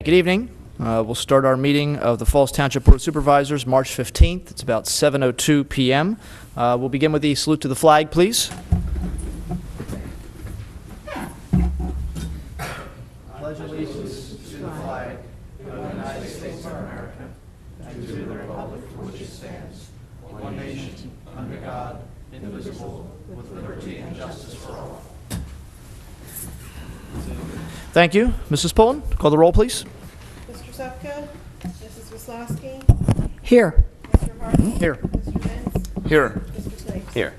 Good evening. We'll start our meeting of the Falls Township Board of Supervisors, March 15th. It's about 7:02 p.m. We'll begin with the salute to the flag, please. Pledge allegiance to the flag of the United States of America and to the republic for which it stands, one nation, under God, indivisible, with liberty and justice for all. Thank you. Mrs. Pullen, call the roll, please. Mr. Zupka? Mrs. Wislowski? Here. Mr. Harden? Here. Mr. Dents? Here. Mr. Snipes? Here.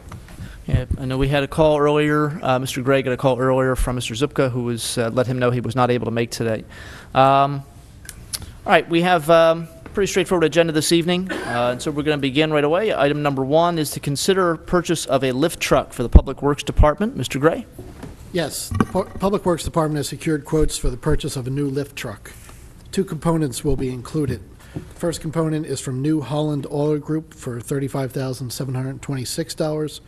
Yeah, I know we had a call earlier. Mr. Gray got a call earlier from Mr. Zupka, who was let him know he was not able to make today. All right, we have a pretty straightforward agenda this evening, and so we're going to begin right away. Item number 1 is to consider purchase of a lift truck for the Public Works Department. Mr. Gray? Yes, the Public Works Department has secured quotes for the purchase of a new lift truck. 2 components will be included. The first component is from New Holland Auto Group for $35,726.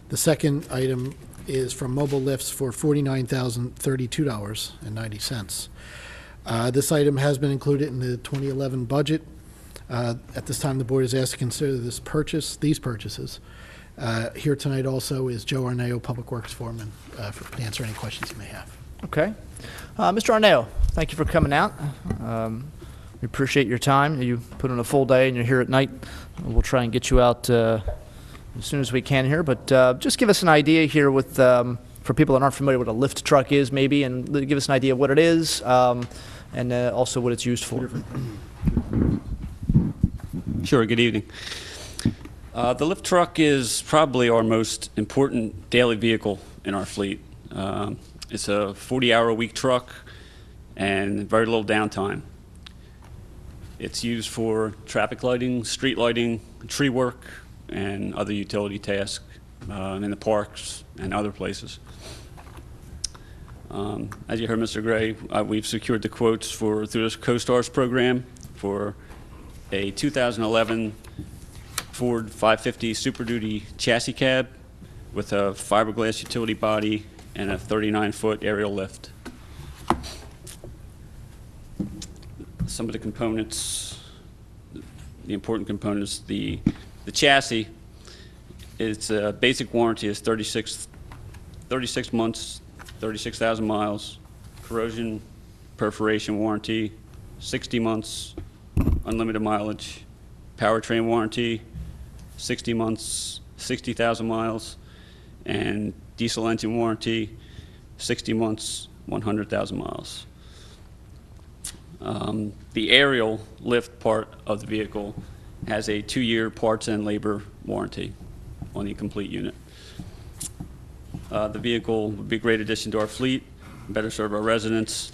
The second item is from Mobile Lifts for $49,032.90. This item has been included in the 2011 budget. At this time, the board is asked to consider these purchases. Here tonight also is Joe Arneo, Public Works Foreman, to answer any questions you may have. Okay. Mr. Arneo, thank you for coming out. We appreciate your time. You put in a full day and you're here at night. We'll try and get you out as soon as we can here, but just give us an idea here with for people that aren't familiar with what a lift truck is maybe, and give us an idea of what it is and also what it's used for. Sure, good evening. The lift truck is probably our most important daily vehicle in our fleet. It's a 40-hour-a-week truck and very little downtime. It's used for traffic lighting, street lighting, tree work, and other utility tasks in the parks and other places. As you heard, Mr. Gray, we've secured the quotes through this CoStars program for a 2011 Ford 550 Super Duty chassis cab with a fiberglass utility body and a 39-foot aerial lift. Some of the components, the important components, the chassis, its basic warranty is 36 months, 36,000 miles, corrosion perforation warranty, 60 months, unlimited mileage, powertrain warranty, 60 months, 60,000 miles, and diesel engine warranty, 60 months, 100,000 miles. The aerial lift part of the vehicle has a 2-year parts and labor warranty on the complete unit. The vehicle would be a great addition to our fleet, better serve our residents.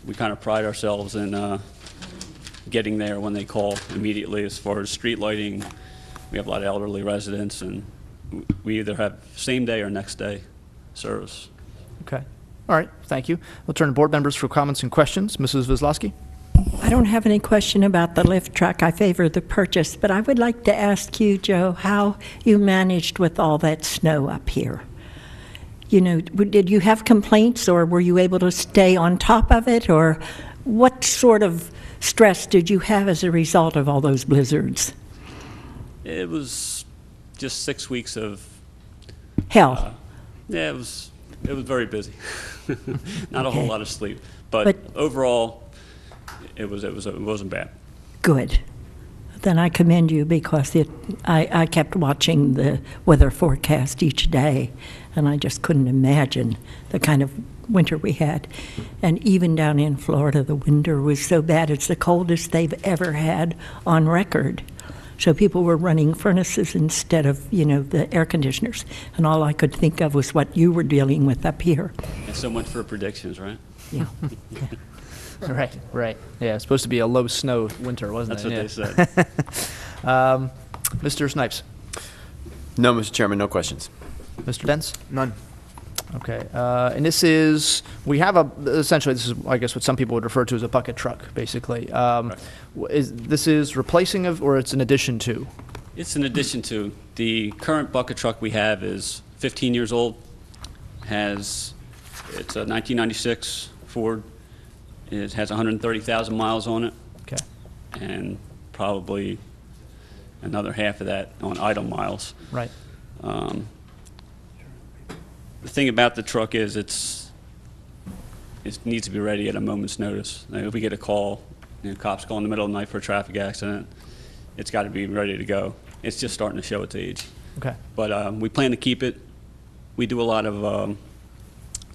We kind of pride ourselves in getting there when they call immediately. As far as street lighting, we have a lot of elderly residents, and we either have same day or next day service. Okay. All right. Thank you. We'll turn to board members for comments and questions. Mrs. Wislowski? I don't have any question about the lift truck. I favor the purchase, but I would like to ask you, Joe, how you managed with all that snow up here. You know, did you have complaints, or were you able to stay on top of it, or what sort of stress did you have as a result of all those blizzards? It was just 6 weeks of hell. Yeah, it was very busy. Not a whole lot of sleep, but overall, it wasn't bad. Good. Then I commend you, because I kept watching the weather forecast each day, and I just couldn't imagine the kind of winter we had. And even down in Florida, the winter was so bad. It's the coldest they've ever had on record. So people were running furnaces instead of, the air conditioners. And all I could think of was what you were dealing with up here. And so much for predictions, right? Yeah. Right. Yeah, it's supposed to be a low snow winter, wasn't it? That's what they said. Mr. Snipes? No, Mr. Chairman, no questions. Mr. Dents? None. Okay. And this is, essentially, this is, I guess, what some people would refer to as a bucket truck, basically. Right. This is replacing of, or it's an addition to? It's an addition to. The current bucket truck we have is 15 years old. It's a 1996 Ford. It has 130,000 miles on it, Okay. and probably another half of that on idle miles. Right. The thing about the truck is it needs to be ready at a moment's notice. Like if we get a call, cops call in the middle of the night for a traffic accident, it's got to be ready to go. It's just starting to show its age. Okay. But we plan to keep it. We do a lot of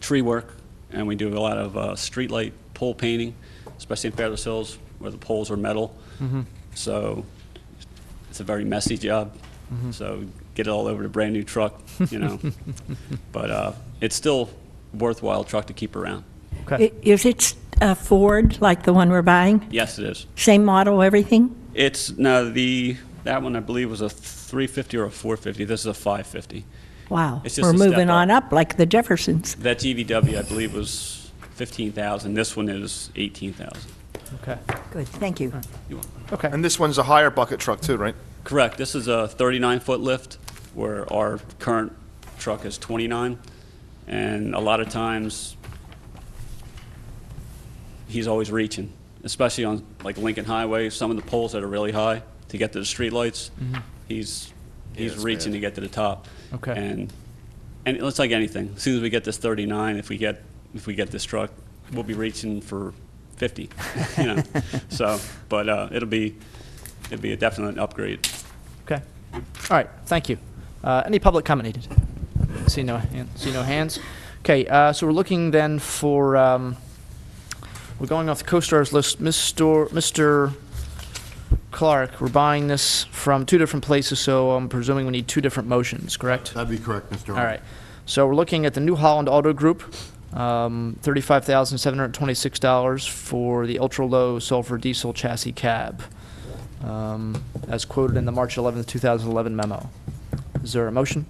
tree work, and we do a lot of street light pole painting, especially in Fairless Hills where the poles are metal. So it's a very messy job. So get it all over the brand new truck, you know. But it's still a worthwhile truck to keep around. Okay. Is it a Ford like the one we're buying? Yes, it is. Same model, everything? It's that one I believe was a 350 or a 450. This is a 550. Wow. It's just We're a step moving on up. up like the Jeffersons. That GVW I believe was 15,000. This one is 18,000. Okay. Good, thank you. You want- Okay. And this one's a higher bucket truck too, right? Correct. This is a 39-foot lift, where our current truck is 29. And a lot of times, he's always reaching, especially on like Lincoln Highway, some of the poles that are really high to get to the streetlights. He's it's reaching bad. to get to the top. Okay. And it's like anything. As soon as we get this 39, if we get this truck, we'll be reaching for 50. You know. So, but it'll be a definite upgrade. Okay. All right. Thank you. Any public comment needed? See no hands. Okay. So we're looking then for. We're going off the co-stars list. Mr. Clark, we're buying this from two different places, so I'm presuming we need two different motions, correct? That'd be correct, Mr. All right. So we're looking at the New Holland Auto Group, $35,726 for the ultra-low sulfur diesel chassis cab, as quoted in the March 11th, 2011 memo. Is there a motion?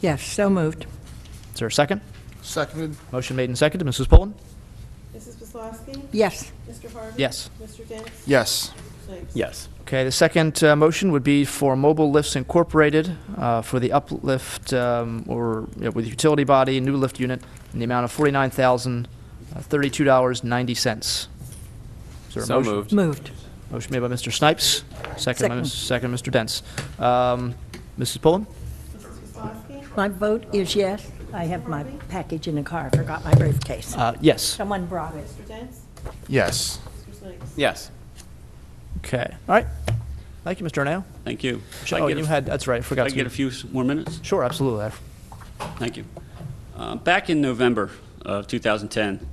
Yes, so moved. Is there a second? Seconded. Motion made and seconded. Mrs. Pullen? Mrs. Wislowski? Yes, Mr. Harvey? Yes. Mr. Dents? Yes. Mr. Snipes? Yes. Okay, the second motion would be for Mobile Lifts Incorporated for the uplift with utility body, new lift unit, in the amount of $49,032.90. Is there a So motion? moved. moved. Motion made by Mr. Snipes, second Mr. Dents. Mrs. Pullen? Mrs. Wislowski? My vote is yes. I have my package in the car. I forgot my briefcase. Yes. Someone brought it. Mr. Dents? Yes. Mr. Snipes? Yes. Okay. All right. Thank you, Mr. Arnao. Thank you. Oh, you had, that's right, I forgot I to. get a few more minutes? Sure, absolutely. Thank you. Back in November of 2010,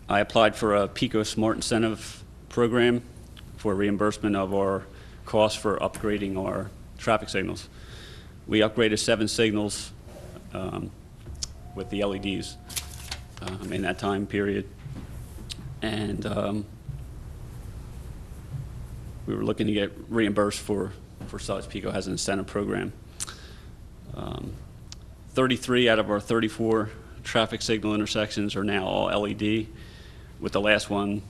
I applied for a PICO Smart Incentive Program for reimbursement of our costs for upgrading our traffic signals. We upgraded 7 signals with the LEDs in that time period. And we were looking to get reimbursed for such. PICO has an incentive program. 33 out of our 34 traffic signal intersections are now all LED, with the last one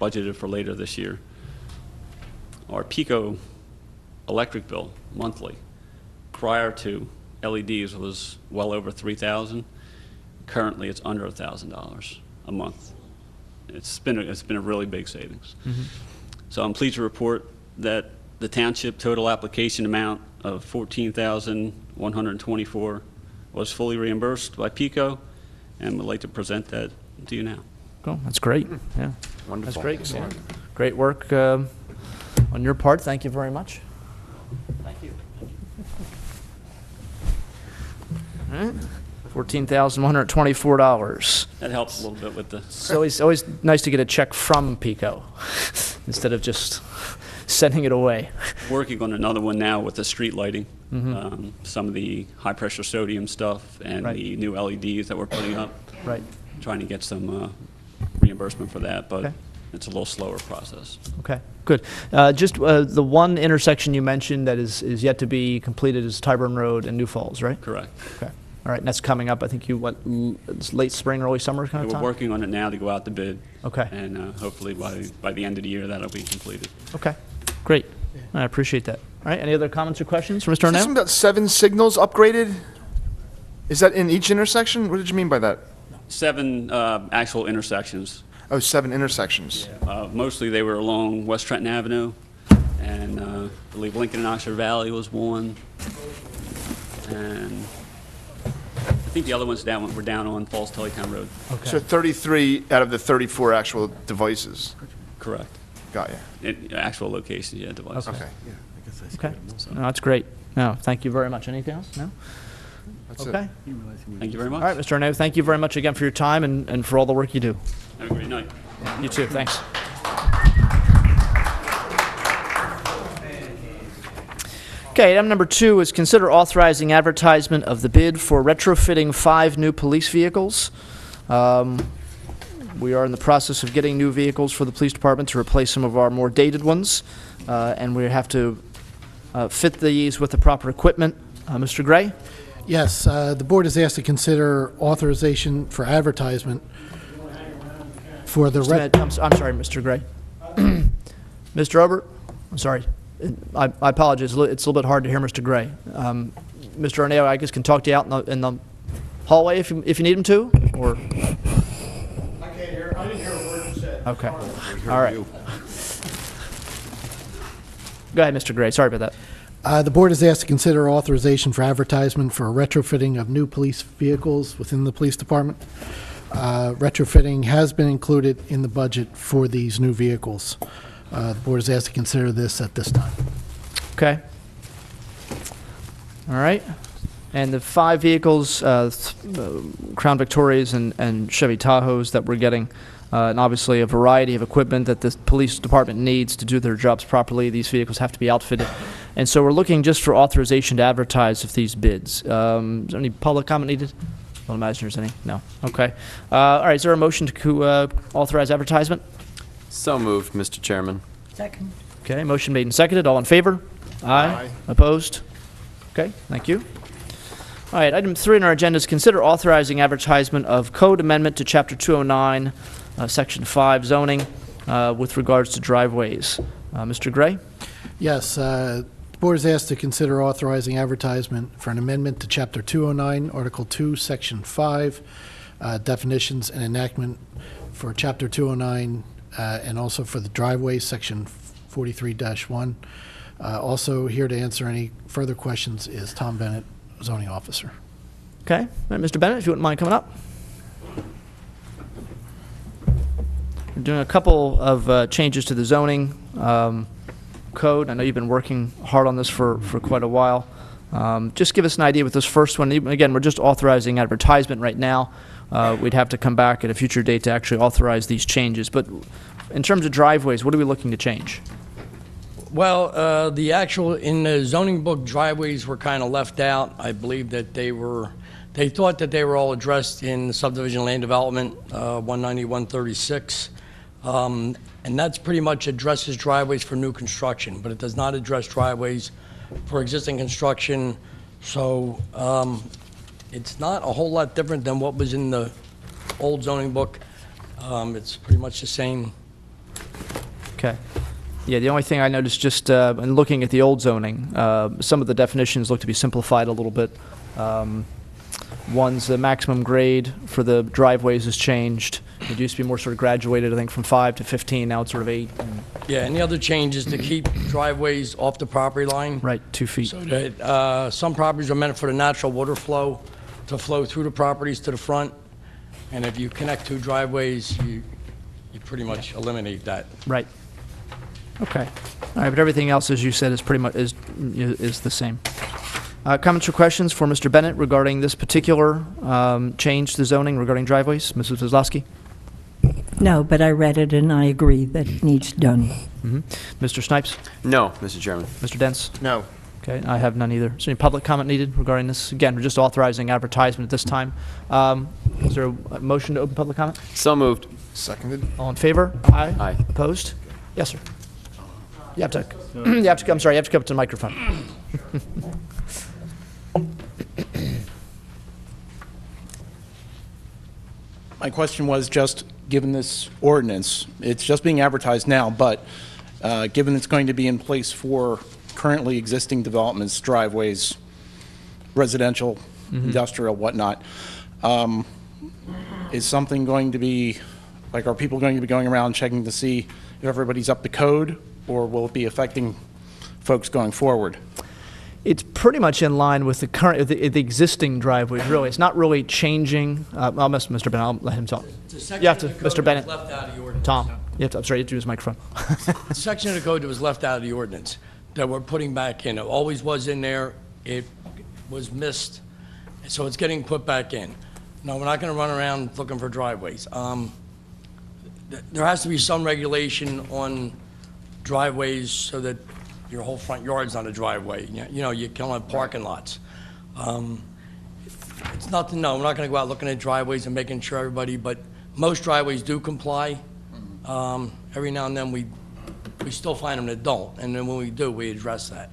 budgeted for later this year. Our PICO electric bill monthly prior to LEDs was well over $3,000. Currently, it's under $1,000 a month. It's been a really big savings. So I'm pleased to report that the township total application amount of $14,124 was fully reimbursed by PICO, and would like to present that to you now. Cool, that's great. Yeah, Wonderful. that's great. Yeah. Great work on your part. Thank you very much. Thank you. All right. $14,124. That helps a little bit with the. It's always nice to get a check from PICO instead of just sending it away. Working on another one now with the street lighting, some of the high-pressure sodium stuff and Right. the new LEDs that we're putting up. Right. Trying to get some reimbursement for that, but Okay. it's a little slower process. Okay, good. Just the one intersection you mentioned that is yet to be completed is Tyburn Road and New Falls, right? Correct. Okay. All right, and that's coming up, I think it's late spring, early summer kind of We're time? working on it now to go out to bid. Okay. And hopefully by the end of the year, that'll be completed. Okay, great. I appreciate that. All right, any other comments or questions for Mr. Is this Arnao? about 7 signals upgraded? Is that in each intersection? What did you mean by that? 7 actual intersections. Oh, 7 intersections. Mostly they were along West Trenton Avenue, and I believe Lincoln and Oxford Valley was one. And I think the other ones were down on Falls Telecom Road. So 33 out of the 34 actual devices. Correct. Got you. Actual locations, yeah, devices. Okay. Okay. No, that's great. No, thank you very much. Anything else? No? That's it. Okay. Thank you very much. All right, Mr. Arnett, thank you very much again for your time and for all the work you do. Have a great night. You too. Thanks. Okay, item number 2 is consider authorizing advertisement of the bid for retrofitting 5 new police vehicles. We are in the process of getting new vehicles for the police department to replace some of our more dated ones, and we have to fit these with the proper equipment. Mr. Gray? Yes, the board is asked to consider authorization for advertisement for the... Just a minute. I'm sorry, Mr. Gray. Mr. Obert? I'm sorry. I apologize. It's a little bit hard to hear Mr. Gray. Mr. Arnett, I guess, can talk to you out in the hallway if you need him to, or... I can't hear. I didn't hear a word you said. Okay. All right. Go ahead, Mr. Gray. Sorry about that. The board is asked to consider authorization for advertisement for retrofitting of new police vehicles within the police department. Retrofitting has been included in the budget for these new vehicles. The board is asked to consider this at this time. Okay. All right. And the 5 vehicles, Crown Victorias and Chevy Tahoes that we're getting, and obviously a variety of equipment that the police department needs to do their jobs properly. These vehicles have to be outfitted. And so we're looking just for authorization to advertise of these bids. Is there any public comment needed? I don't imagine there's any. No. Okay. All right. Is there a motion to authorize advertisement? So moved, Mr. Chairman. Second. Okay. Motion made and seconded. All in favor? Aye. Opposed? Okay. Thank you. All right. Item 3 on our agenda is consider authorizing advertisement of code amendment to Chapter 209, Section 5 zoning with regards to driveways. Mr. Gray? Yes, the board is asked to consider authorizing advertisement for an amendment to Chapter 209, Article 2, Section 5, definitions and enactment for Chapter 209, and also for the driveways, Section 43-1. Also here to answer any further questions is Tom Bennett, zoning officer. Okay. All right, Mr. Bennett, if you wouldn't mind coming up. We're doing a couple of changes to the zoning code. I know you've been working hard on this for quite a while. Just give us an idea with this first one. Again, we're just authorizing advertisement right now. We'd have to come back at a future date to actually authorize these changes. But in terms of driveways, what are we looking to change? Well, the actual, in the zoning book, driveways were kind of left out. I believe that they thought that they were all addressed in subdivision land development, 190-136. And that's pretty much addresses driveways for new construction, but it does not address driveways for existing construction. So it's not a whole lot different than what was in the old zoning book. It's pretty much the same. Okay. Yeah, the only thing I noticed just in looking at the old zoning, some of the definitions look to be simplified a little bit. One's the maximum grade for the driveways has changed. It used to be more sort of graduated, I think, from 5 to 15. Now it's sort of 8. Yeah, and the other change is to keep driveways off the property line. Right, 2 feet. So that some properties are meant for the natural water flow to flow through the properties to the front. And if you connect 2 driveways, you pretty much eliminate that. Right. Okay. All right, but everything else, as you said, is pretty much is the same. Comments or questions for Mr. Bennett regarding this particular change to the zoning regarding driveways? Mrs. Kozlowski? No, but I read it and I agree that it needs done. Mr. Snipes? No, Mr. Chairman. Mr. Dents? No. Okay, I have none either. Is there any public comment needed regarding this? Again, we're just authorizing advertisement at this time. Is there a motion to open public comment? So moved. Seconded. All in favor? Aye. Aye. Opposed? Yes, sir. You have to, I'm sorry, you have to come up to the microphone. My question was just, given this ordinance, it's just being advertised now, but given it's going to be in place for currently existing developments, driveways, residential, industrial, whatnot, is something going to be Like, are people going to be going around checking to see if everybody's up to code, or will it be affecting folks going forward? It's pretty much in line with the current, the existing driveways, really. It's not really changing. I'll miss Mr. Bennett. I'll let him talk. The section You have to, of the code Mr. that Bennett. was left out of the ordinance. Tom, you have to, I'm sorry, you have to use the microphone. The section of the code that was left out of the ordinance that we're putting back in, it always was in there, it was missed, so it's getting put back in. No, we're not gonna run around looking for driveways. There has to be some regulation on driveways so that your whole front yard's not a driveway. You know, you can only have parking lots. It's nothing, no, we're not gonna go out looking at driveways and making sure everybody, but most driveways do comply. Every now and then, we still find them that don't, and then when we do, we address that.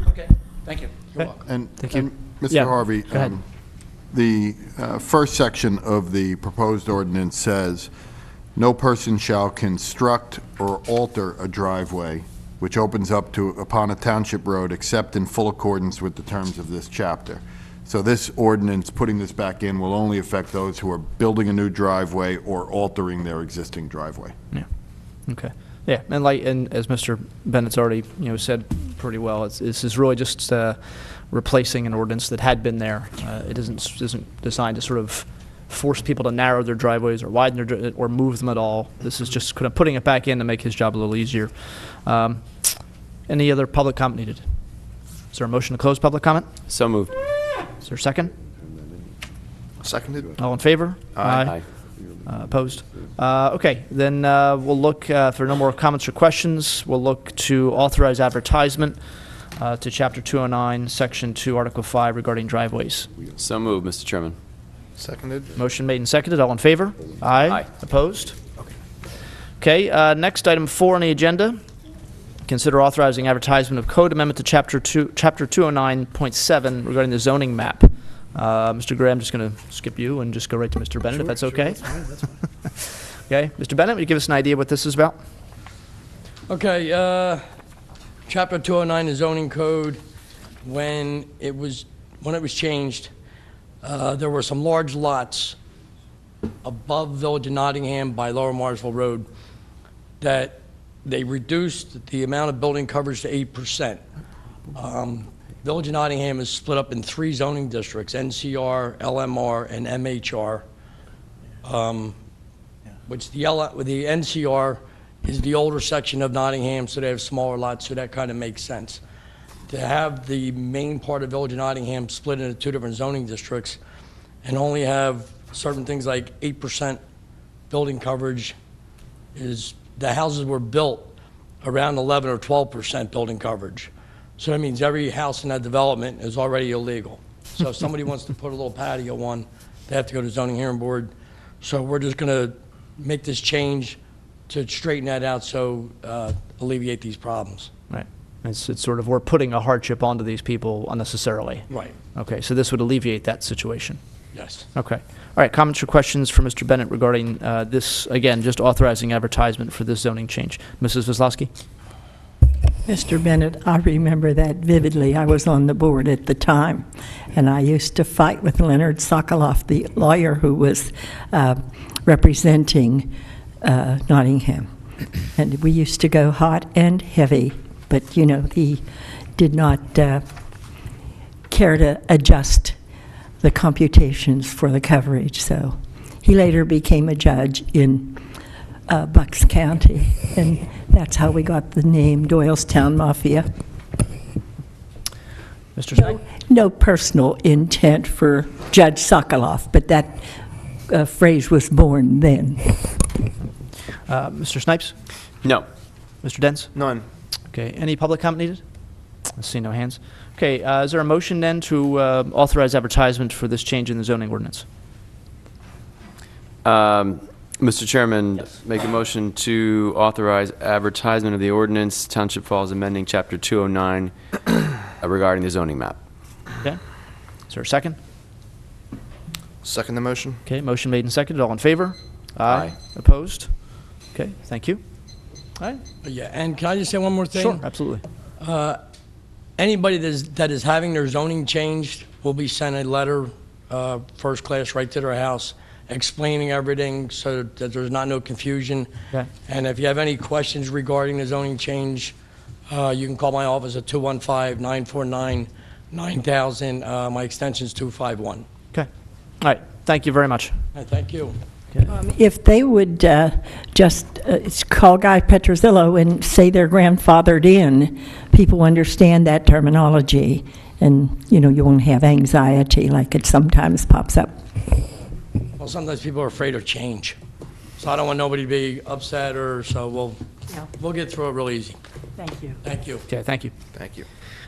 Okay, thank you. You're welcome. And, Thank you. and Yeah, Mr. Harvey, go ahead. The first section of the proposed ordinance says, "No person shall construct or alter a driveway which opens up to upon a township road except in full accordance with the terms of this chapter." So this ordinance, putting this back in, will only affect those who are building a new driveway or altering their existing driveway. Yeah, okay. Yeah, and as Mr. Bennett's already, said pretty well, this is really just replacing an ordinance that had been there. It isn't designed to sort of force people to narrow their driveways or widen their, or move them at all. This is just kind of putting it back in to make his job a little easier. Any other public comment needed? Is there a motion to close public comment? So moved. Is there a second? Seconded? All in favor? Aye. Opposed? Okay, then we'll look, if there are no more comments or questions, we'll look to authorize advertisement to Chapter 209, Section 2, Article 5 regarding driveways. So moved, Mr. Chairman. Seconded? Motion made and seconded. All in favor? Aye. Aye. Opposed? Okay, next, item 4 on the agenda. Consider authorizing advertisement of code amendment to Chapter 209.7 regarding the zoning map. Mr. Gray, I'm just going to skip you and just go right to Mr. Bennett, if that's okay. Sure, that's fine. Okay, Mr. Bennett, will you give us an idea what this is about? Okay, Chapter 209, the zoning code, when it was changed, there were some large lots above Village of Nottingham by Lower Marsville Road that they reduced the amount of building coverage to 8%. Village of Nottingham is split up in 3 zoning districts, NCR, LMR, and MHR, which the NCR is the older section of Nottingham, so they have smaller lots, so that kind of makes sense. To have the main part of Village of Nottingham split into 2 different zoning districts and only have certain things like 8% building coverage is, the houses were built around 11 or 12% building coverage. So that means every house in that development is already illegal. So if somebody wants to put a little patio on, they have to go to zoning hearing board. So we're just going to make this change to straighten that out, so alleviate these problems. Right. It's sort of, we're putting a hardship onto these people unnecessarily. Right. Okay, so this would alleviate that situation. Yes. Okay. All right, comments or questions for Mr. Bennett regarding this, again, just authorizing advertisement for this zoning change. Mrs. Wisłowski? Mr. Bennett, I remember that vividly. I was on the board at the time, and I used to fight with Leonard Sokoloff, the lawyer who was representing Nottingham. And we used to go hot and heavy, but, he did not care to adjust the computations for the coverage. So he later became a judge in Bucks County, and that's how we got the name Doylestown Mafia. Mr. Snipe? No personal intent for Judge Sokoloff, but that phrase was born then. Mr. Snipes? No. Mr. Dents? None. Okay, any public comment needed? I see no hands. Okay, is there a motion then to authorize advertisement for this change in the zoning ordinance? Mr. Chairman, make a motion to authorize advertisement of the ordinance Township Falls amending Chapter 209 regarding the zoning map. Okay, is there a second? Second the motion? Okay, motion made and seconded. All in favor? Aye. Opposed? Okay, thank you. All right. Yeah, and can I just say one more thing? Sure, absolutely. Anybody that is having their zoning changed will be sent a letter, first class, right to their house, explaining everything so that there's no confusion. Okay. And if you have any questions regarding the zoning change, you can call my office at 215-949-9000. My extension is 251. Okay. All right. Thank you very much. Thank you. If they would just call Guy Petrosillo and say they're grandfathered in, people understand that terminology, and, you won't have anxiety like it sometimes pops up. Well, sometimes people are afraid of change. So I don't want nobody to be upset, so we'll get through it real easy. Thank you. Thank you. Okay, thank you. Thank you.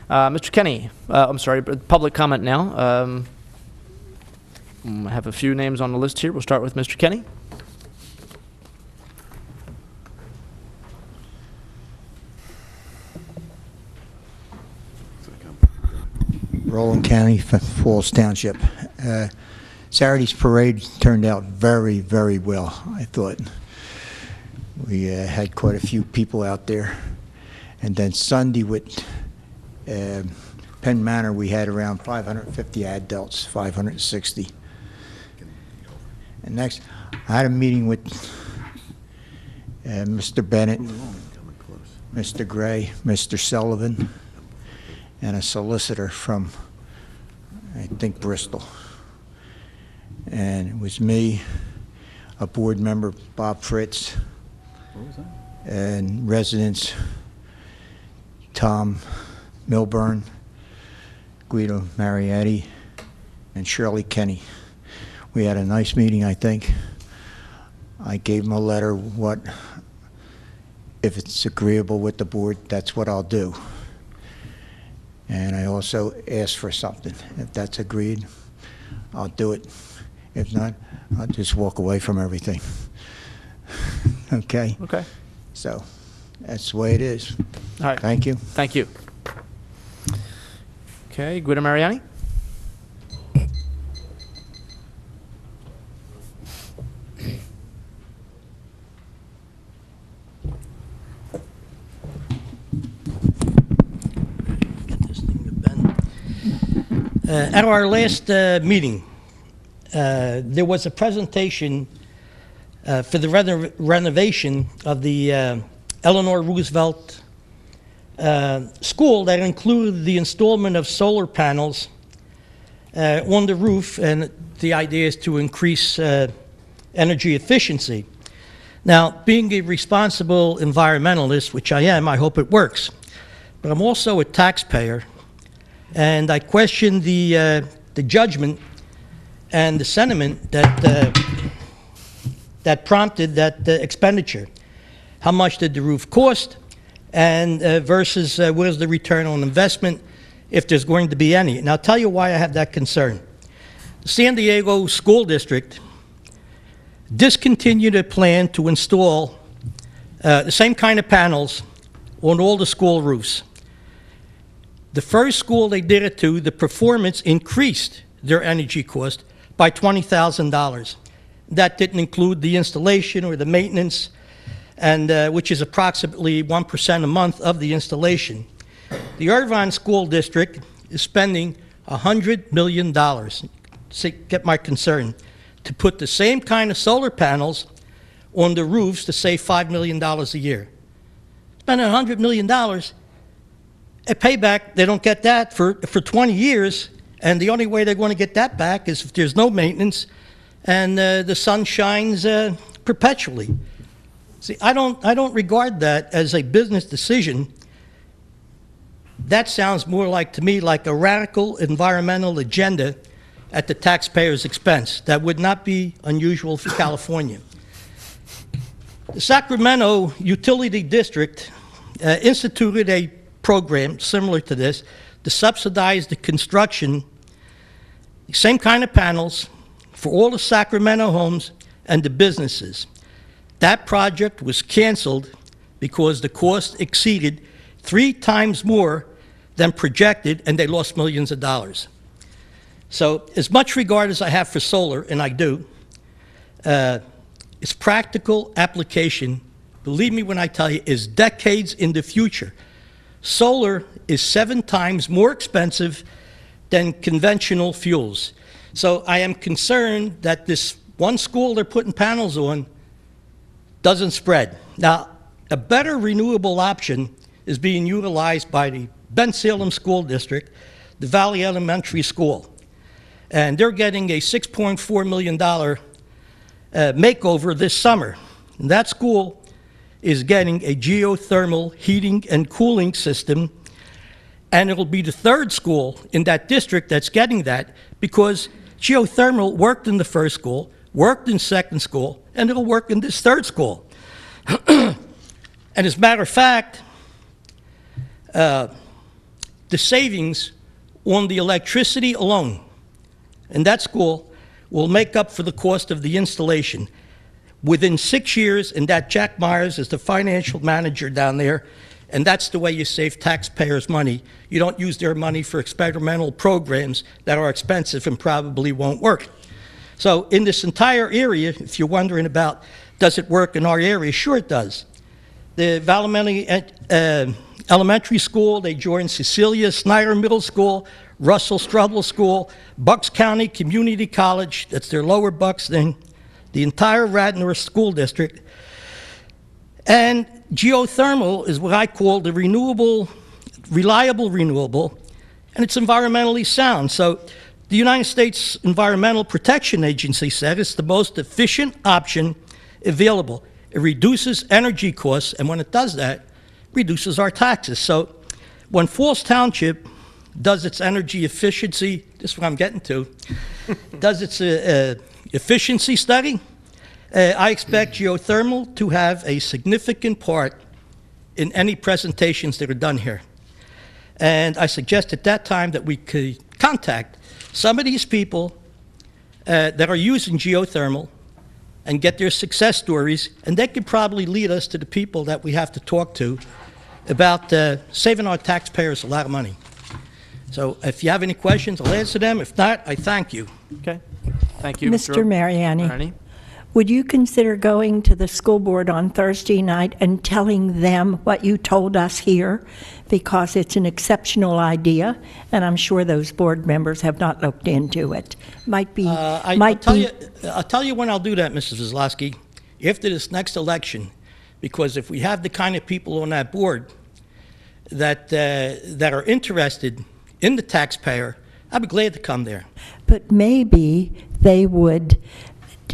Mr. Kenny, I'm sorry, public comment now. I have a few names on the list here. We'll start with Mr. Kenny. Roland County, Falls Township. Saturday's parade turned out very, very well, I thought. We had quite a few people out there. And then Sunday with Penn Manor, we had around 550 adults, 560. And next, I had a meeting with Mr. Bennett, Mr. Gray, Mr. Sullivan, and a solicitor from, I think, Bristol. And it was me, a board member, Bob Fritz, and residents, Tom Milburn, Guido Marietti, and Shirley Kenny. We had a nice meeting, I think. I gave him a letter, if it's agreeable with the board, that's what I'll do. And I also asked for something. If that's agreed, I'll do it. If not, I'll just walk away from everything. Okay? Okay. So that's the way it is. All right. Thank you. Thank you. Okay, Guido Mariani. At our last meeting, there was a presentation for the renovation of the Eleanor Roosevelt school that included the installation of solar panels on the roof, and the idea is to increase energy efficiency. Now, being a responsible environmentalist, which I am, I hope it works. But I'm also a taxpayer, and I question the judgment and the sentiment that prompted that expenditure. How much did the roof cost, and versus what is the return on investment, if there's going to be any? And I'll tell you why I have that concern. The San Diego School District discontinued a plan to install the same kind of panels on all the school roofs. The first school they did it to, the performance increased their energy cost by $20,000. That didn't include the installation or the maintenance, and which is approximately 1% a month of the installation. The Irvine School District is spending $100 million, to get my concern, to put the same kind of solar panels on the roofs to save $5 million a year. Spending $100 million, a payback, they don't get that for 20 years, and the only way they're going to get that back is if there's no maintenance and the sun shines perpetually. See, I don't regard that as a business decision. That sounds more like, to me, like a radical environmental agenda at the taxpayer's expense. That would not be unusual for California. The Sacramento Utility District instituted a program similar to this to subsidize the construction, the same kind of panels, for all the Sacramento homes and the businesses. That project was canceled because the cost exceeded 3 times more than projected, and they lost millions of dollars. So as much regard as I have for solar, and I do, its practical application, believe me when I tell you, is decades in the future. Solar is 7 times more expensive than conventional fuels. So I am concerned that this one school they're putting panels on doesn't spread. Now, a better renewable option is being utilized by the Ben Salem School District, the Valley Elementary School. And they're getting a $6.4 million makeover this summer. And that school is getting a geothermal heating and cooling system, and it'll be the third school in that district that's getting that, because geothermal worked in the first school, worked in second school, and it'll work in this third school. And as a matter of fact, the savings on the electricity alone in that school will make up for the cost of the installation. Within 6 years, and that Jack Myers is the financial manager down there, and that's the way you save taxpayers' money. You don't use their money for experimental programs that are expensive and probably won't work. So in this entire area, if you're wondering about, does it work in our area? Sure it does. The Valmeli Elementary School, they joined Cecilia Snyder Middle School, Russell Strubble School, Bucks County Community College, that's their lower Bucks thing, the entire Radnor School District. And geothermal is what I call the renewable, reliable renewable, and it's environmentally sound. So the United States Environmental Protection Agency said it's the most efficient option available. It reduces energy costs, and when it does that, reduces our taxes. So when Falls Township does its energy efficiency, this is what I'm getting to, does its efficiency study, I expect geothermal to have a significant part in any presentations that are done here. And I suggest at that time that we could contact some of these people that are using geothermal and get their success stories, and they could probably lead us to the people that we have to talk to about saving our taxpayers a lot of money. So if you have any questions, I'll answer them. If not, I thank you. Okay. Thank you, Mr. Mariani. Mariani. Would you consider going to the school board on Thursday night and telling them what you told us here? Because it's an exceptional idea, and I'm sure those board members have not looked into it. I'll tell you when I'll do that, Mrs. Kozlowski, after this next election, because if we have the kind of people on that board that are interested in the taxpayer, I'd be glad to come there. But maybe they would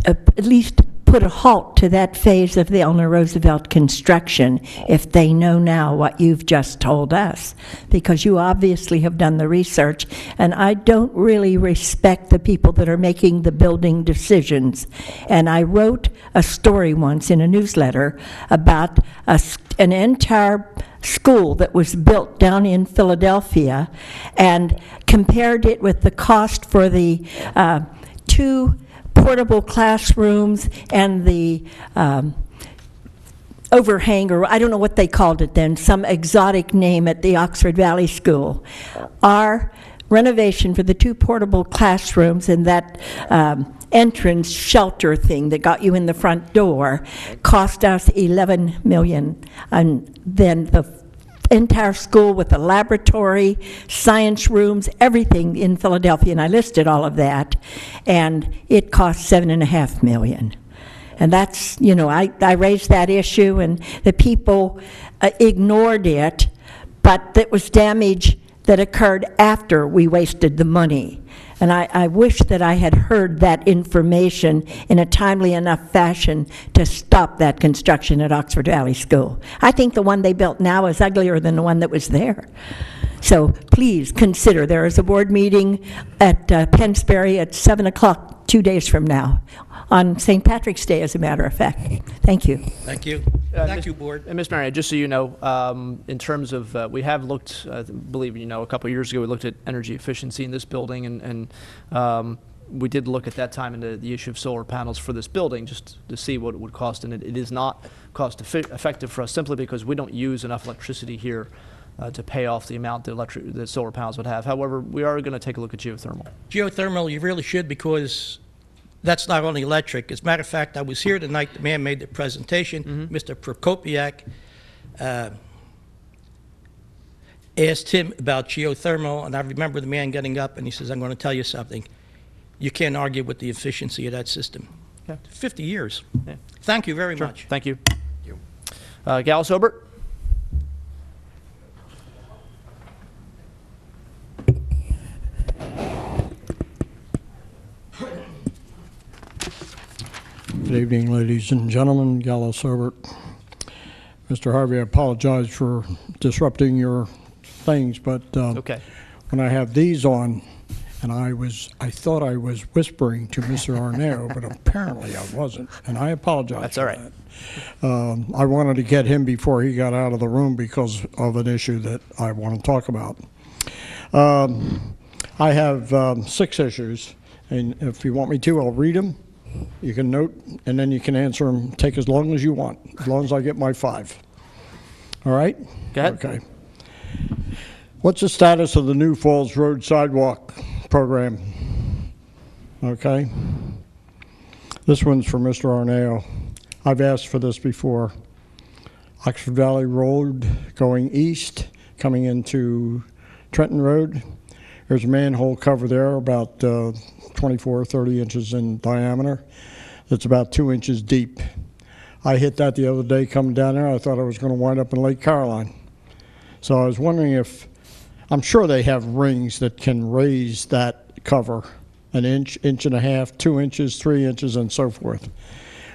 at least put a halt to that phase of the Eleanor Roosevelt construction if they know now what you've just told us, because you obviously have done the research, and I don't really respect the people that are making the building decisions. And I wrote a story once in a newsletter about an entire school that was built down in Philadelphia and compared it with the cost for the two portable classrooms and the overhang, or I don't know what they called it then, some exotic name at the Oxford Valley School. Our renovation for the two portable classrooms and that entrance shelter thing that got you in the front door cost us $11 million. And then the entire school with the laboratory, science rooms, everything in Philadelphia, and I listed all of that, and it cost $7.5 million. And that's, you know, I raised that issue, and the people ignored it, but it was damage that occurred after we wasted the money. And I wish that I had heard that information in a timely enough fashion to stop that construction at Oxford Valley School. I think the one they built now is uglier than the one that was there. So please consider, there is a board meeting at Pennsbury at 7 o'clock 2 days from now, on St. Patrick's Day, as a matter of fact. Thank you. Thank you. Thank you, Board. And Ms. Mariani, just so you know, in terms of, we have looked, I believe, you know, a couple of years ago, we looked at energy efficiency in this building, and we did look at that time into the issue of solar panels for this building, just to see what it would cost, and it is not cost effective for us simply because we don't use enough electricity here to pay off the amount that solar panels would have. However, we are going to take a look at geothermal. Geothermal, you really should, because that's not only electric. As a matter of fact, I was here the night the man made the presentation. Mr. Prokopiak asked him about geothermal, and I remember the man getting up and he says, I'm going to tell you something. You can't argue with the efficiency of that system. 50 years. Yeah. Thank you very Sure. much. Thank you. Gallus Obert? Good evening, ladies and gentlemen. Gallus Obert. Mr. Harvey, I apologize for disrupting your things, but Okay. when I have these on, and I thought I was whispering to Mr. Arnao, but apparently I wasn't, and I apologize. That's all right. I wanted to get him before he got out of the room because of an issue that I want to talk about. I have 6 issues, and if you want me to, I'll read them. You can note, and then you can answer them. Take as long as you want, as long as I get my 5. All right? Go ahead. Okay. What's the status of the New Falls Road Sidewalk program? Okay. This one's for Mr. Arnao. I've asked for this before. Oxford Valley Road going east, coming into Trenton Road. There's a manhole cover there about 24 or 30 inches in diameter. It's about 2 inches deep. I hit that the other day coming down there. I thought I was going to wind up in Lake Caroline. So I was wondering if, I'm sure they have rings that can raise that cover an inch, inch and a half, 2 inches, 3 inches, and so forth.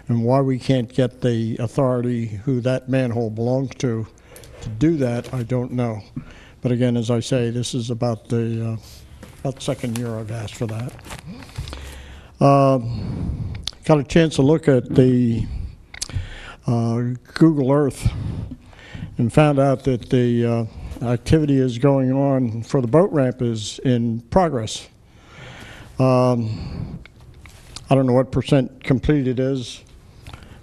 And why we can't get the authority who that manhole belongs to do that, I don't know. But again, as I say, this is about the second year I've asked for that. Got a chance to look at the Google Earth and found out that the activity is going on for the boat ramp is in progress. I don't know what % complete it is,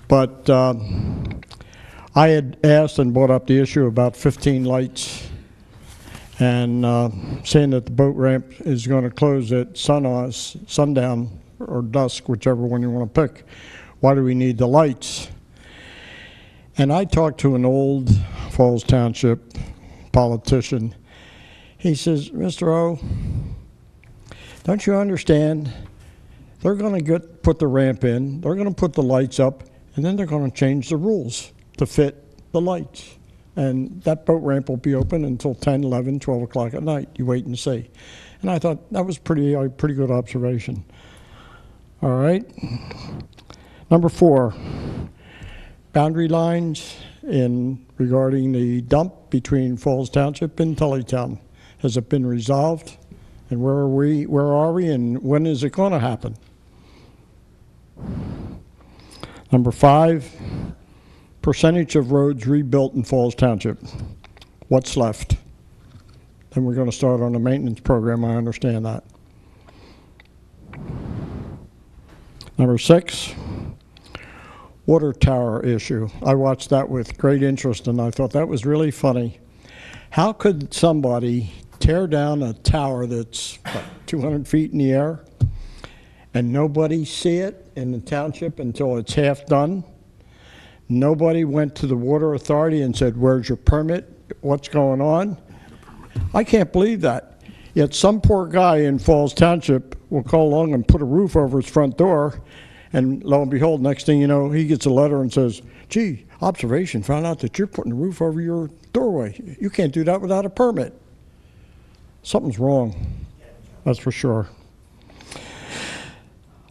but I had asked and brought up the issue about 15 lights and saying that the boat ramp is going to close at sundown or dusk, whichever one you want to pick. Why do we need the lights? And I talked to an old Falls Township politician. He says, Mr. O, don't you understand? They're going to put the ramp in, they're going to put the lights up, and then they're going to change the rules to fit the lights. And that boat ramp will be open until 10, 11, 12 o'clock at night. You wait and see. And I thought that was pretty good observation. All right. Number 4, boundary lines regarding the dump between Falls Township and Tullytown. Has it been resolved? And where are we, and when is it going to happen? Number 5, percentage of roads rebuilt in Falls Township. What's left? Then we're going to start on the maintenance program, I understand that. Number 6, water tower issue. I watched that with great interest, and I thought that was really funny. How could somebody tear down a tower that's 200 feet in the air and nobody see it in the township until it's half done? Nobody went to the water authority and said, where's your permit? What's going on? I can't believe that. Yet some poor guy in Falls Township will call along and put a roof over his front door, and lo and behold, next thing you know, he gets a letter and says, gee, observation found out that you're putting a roof over your doorway. You can't do that without a permit. Something's wrong, that's for sure.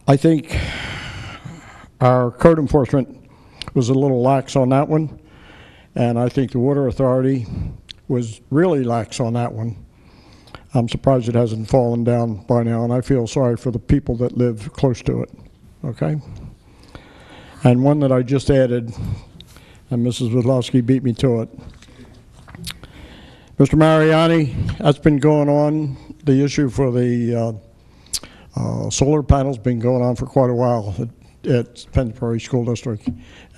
I think our code enforcement was a little lax on that one, and I think the water authority was really lax on that one. I'm surprised it hasn't fallen down by now, and I feel sorry for the people that live close to it, okay? And one that I just added, and Mrs. Wadlowski beat me to it. Mr. Mariani, that's been going on. The issue for the solar panels been going on for quite a while at Penn Prairie School District.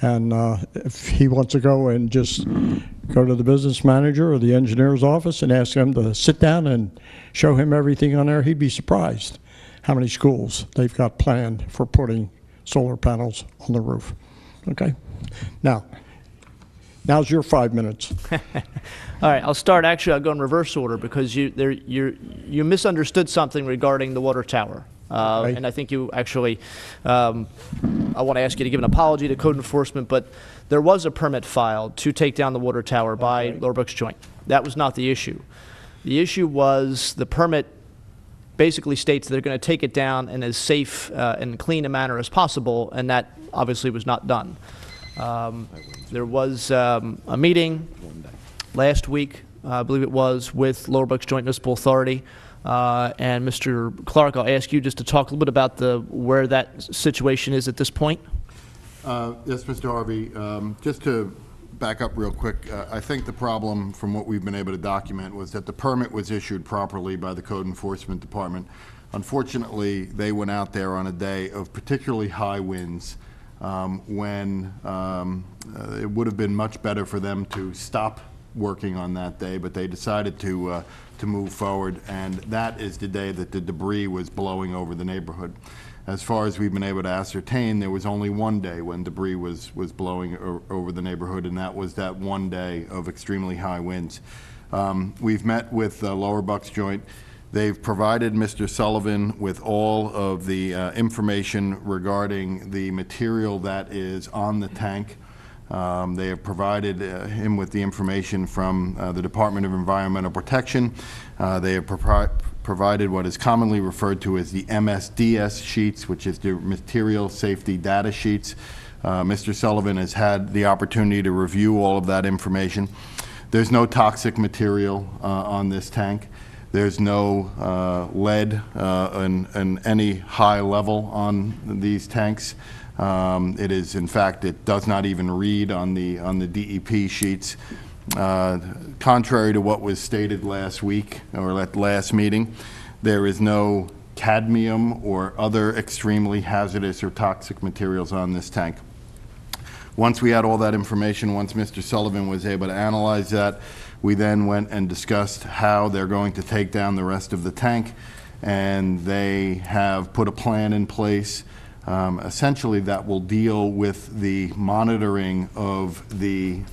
And if he wants to go and just go to the business manager or the engineer's office and ask them to sit down and show him everything on there, he'd be surprised how many schools they've got planned for putting solar panels on the roof. Okay? Now's your 5 minutes. All right, I'll start. Actually, I'll go in reverse order because you misunderstood something regarding the water tower. Okay. And I think you actually, I want to ask you to give an apology to code enforcement, but there was a permit filed to take down the water tower by Lower Brooks Joint. That was not the issue. The issue was the permit basically states they're going to take it down in as safe and clean a manner as possible, and that obviously was not done. There was a meeting last week, I believe it was, with Lower Brooks Joint Municipal Authority. And Mr. Clark, I'll ask you just to talk a little bit about where that situation is at this point. Yes, Mr. Harvey. Just to back up real quick, I think the problem from what we've been able to document was that the permit was issued properly by the Code Enforcement Department. Unfortunately, they went out there on a day of particularly high winds when it would have been much better for them to stop working on that day, but they decided to move forward, and that is the day that the debris was blowing over the neighborhood. As far as we've been able to ascertain, there was only one day when debris was blowing over the neighborhood, and that was that one day of extremely high winds. We've met with Lower Bucks Joint. They've provided Mr. Sullivan with all of the information regarding the material that is on the tank. They have provided him with the information from the Department of Environmental Protection. They have provided what is commonly referred to as the MSDS sheets, which is the Material Safety Data Sheets. Mr. Sullivan has had the opportunity to review all of that information. There's no toxic material on this tank. There's no lead in any high level on these tanks. It is, in fact, it does not even read on the DEP sheets. Contrary to what was stated last week or at last meeting, there is no cadmium or other extremely hazardous or toxic materials on this tank. Once we had all that information, once Mr. Sullivan was able to analyze that, we then went and discussed how they're going to take down the rest of the tank, and they have put a plan in place essentially that will deal with the monitoring of the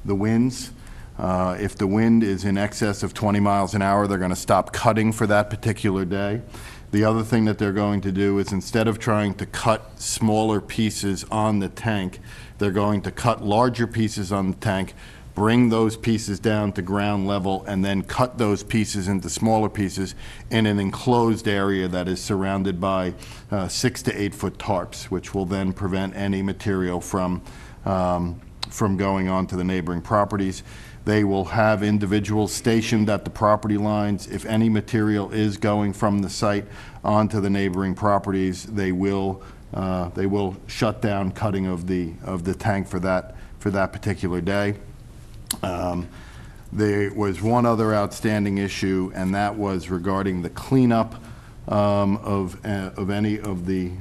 winds. If the wind is in excess of 20 miles an hour, they're going to stop cutting for that particular day. The other thing that they're going to do is, instead of trying to cut smaller pieces on the tank, they're going to cut larger pieces on the tank, bring those pieces down to ground level, and then cut those pieces into smaller pieces in an enclosed area that is surrounded by 6 to 8 foot tarps, which will then prevent any material from going on to the neighboring properties. They will have individuals stationed at the property lines. If any material is going from the site onto the neighboring properties, they will shut down cutting of the tank for that particular day. There was one other outstanding issue, and that was regarding the cleanup of any of the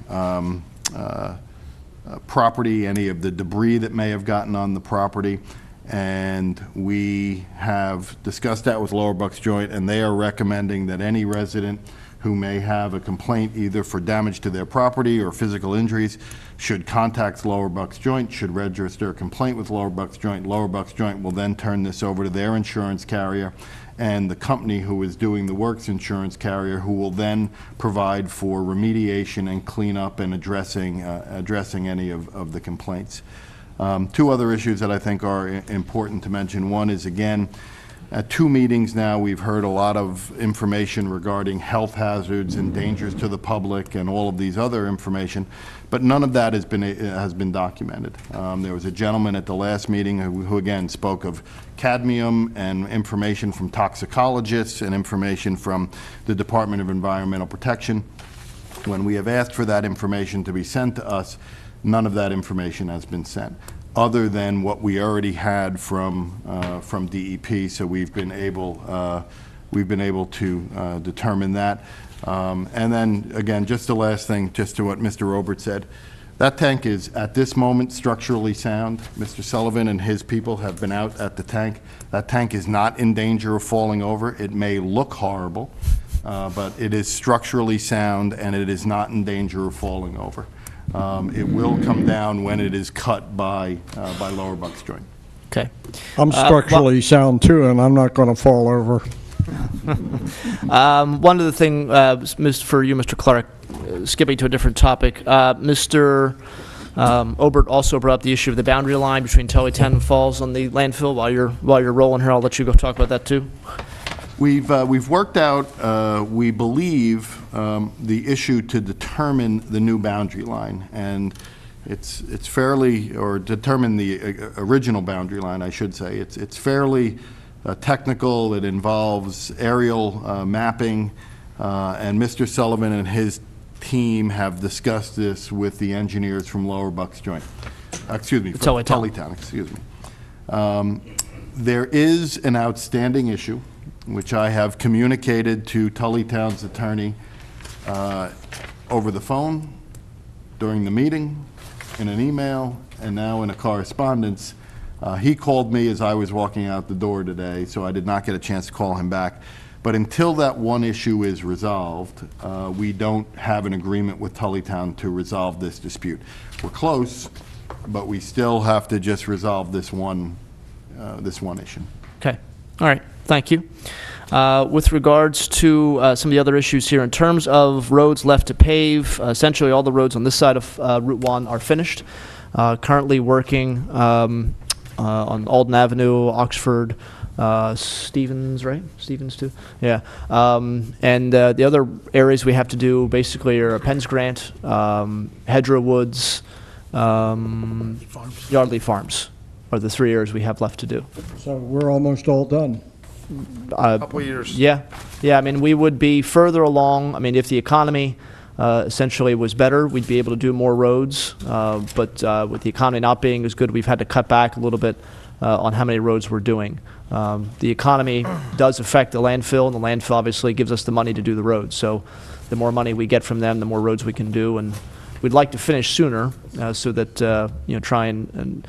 property, any of the debris that may have gotten on the property. And we have discussed that with Lower Bucks Joint, and they are recommending that any resident who may have a complaint either for damage to their property or physical injuries should contact Lower Bucks Joint, should register a complaint with Lower Bucks Joint. Lower Bucks Joint will then turn this over to their insurance carrier and the company who is doing the work's insurance carrier, who will then provide for remediation and cleanup and addressing any of the complaints. Two other issues that I think are important to mention. One is, again, at 2 meetings now, we've heard a lot of information regarding health hazards and dangers to the public and all of these other information, but none of that has been documented. There was a gentleman at the last meeting who again spoke of cadmium and information from toxicologists and information from the Department of Environmental Protection. When we have asked for that information to be sent to us, none of that information has been sent, other than what we already had from DEP. So we've been able to determine that. And then again, just the last thing, just to what Mr. Robert said, that tank is at this moment structurally sound. Mr. Sullivan and his people have been out at the tank. That tank is not in danger of falling over. It may look horrible, but it is structurally sound and it is not in danger of falling over. It will come down when it is cut by Lower Bucks Joint. Okay. I'm structurally sound too, and I'm not going to fall over. One other thing, for you, Mr. Clark, skipping to a different topic. Mr. Obert also brought up the issue of the boundary line between Tullytown and Falls on the landfill. While you're rolling here, I'll let you go talk about that too. We've worked out, we believe, the issue to determine the new boundary line, and it's fairly, or determine the original boundary line, I should say. It's fairly technical. It involves aerial mapping, and Mr. Sullivan and his team have discussed this with the engineers from Lower Bucks Joint. Excuse me, from Tullytown, excuse me. There is an outstanding issue, which I have communicated to Tullytown's attorney over the phone, during the meeting, in an email, and now in a correspondence. He called me as I was walking out the door today, so I did not get a chance to call him back. But until that one issue is resolved, we don't have an agreement with Tullytown to resolve this dispute. We're close, but we still have to just resolve this one issue. Okay. All right. Thank you. With regards to some of the other issues here, in terms of roads left to pave, essentially all the roads on this side of Route 1 are finished. Currently working on Alden Avenue, Oxford, Stevens, right? Stevens too? Yeah. And the other areas we have to do basically are Penn's Grant, Hedgerow Woods, Yardley Farms are the 3 areas we have left to do. So we're almost all done. Couple of years. Yeah. I mean, we would be further along. I mean, if the economy essentially was better, we'd be able to do more roads. But with the economy not being as good, we've had to cut back a little bit on how many roads we're doing. The economy does affect the landfill, and the landfill obviously gives us the money to do the roads. So the more money we get from them, the more roads we can do. And we'd like to finish sooner so that, try and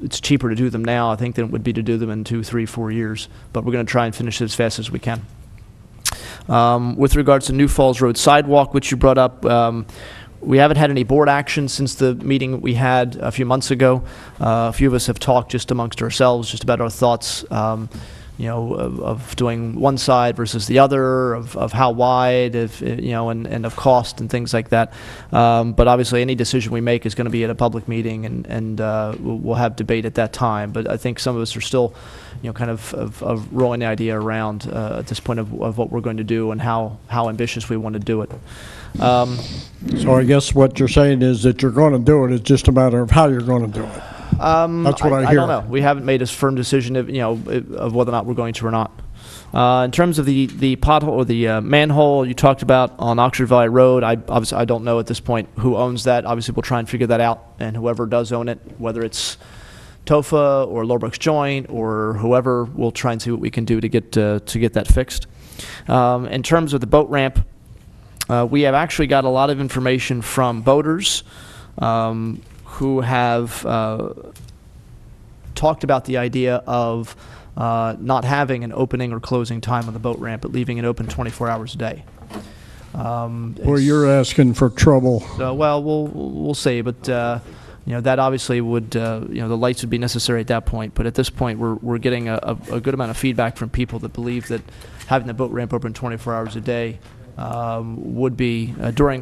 it's cheaper to do them now, I think, than it would be to do them in 2, 3, 4 years. But we're going to try and finish it as fast as we can. With regards to New Falls Road sidewalk, which you brought up, we haven't had any board action since the meeting we had a few months ago. A few of us have talked just amongst ourselves, just about our thoughts, of doing one side versus the other, of how wide, and of cost and things like that. But obviously, any decision we make is going to be at a public meeting, and we'll have debate at that time. But I think some of us are still, kind of rolling the idea around at this point of what we're going to do and how ambitious we want to do it. So I guess what you're saying is that you're going to do it. It's just a matter of how you're going to do it. That's what I hear. I don't know. We haven't made a firm decision of whether or not we're going to or not. In terms of the pothole or the manhole you talked about on Oxford Valley Road, I don't know at this point who owns that. Obviously, we'll try and figure that out, and whoever does own it, whether it's TOFA or Lower Bucks Joint or whoever, we'll try and see what we can do to get that fixed. In terms of the boat ramp, we have actually got a lot of information from boaters who have talked about the idea of not having an opening or closing time on the boat ramp, but leaving it open 24 hours a day. Well, you're asking for trouble. So, well, we'll see, but that obviously would, the lights would be necessary at that point. But at this point, we're getting a good amount of feedback from people that believe that having the boat ramp open 24 hours a day would be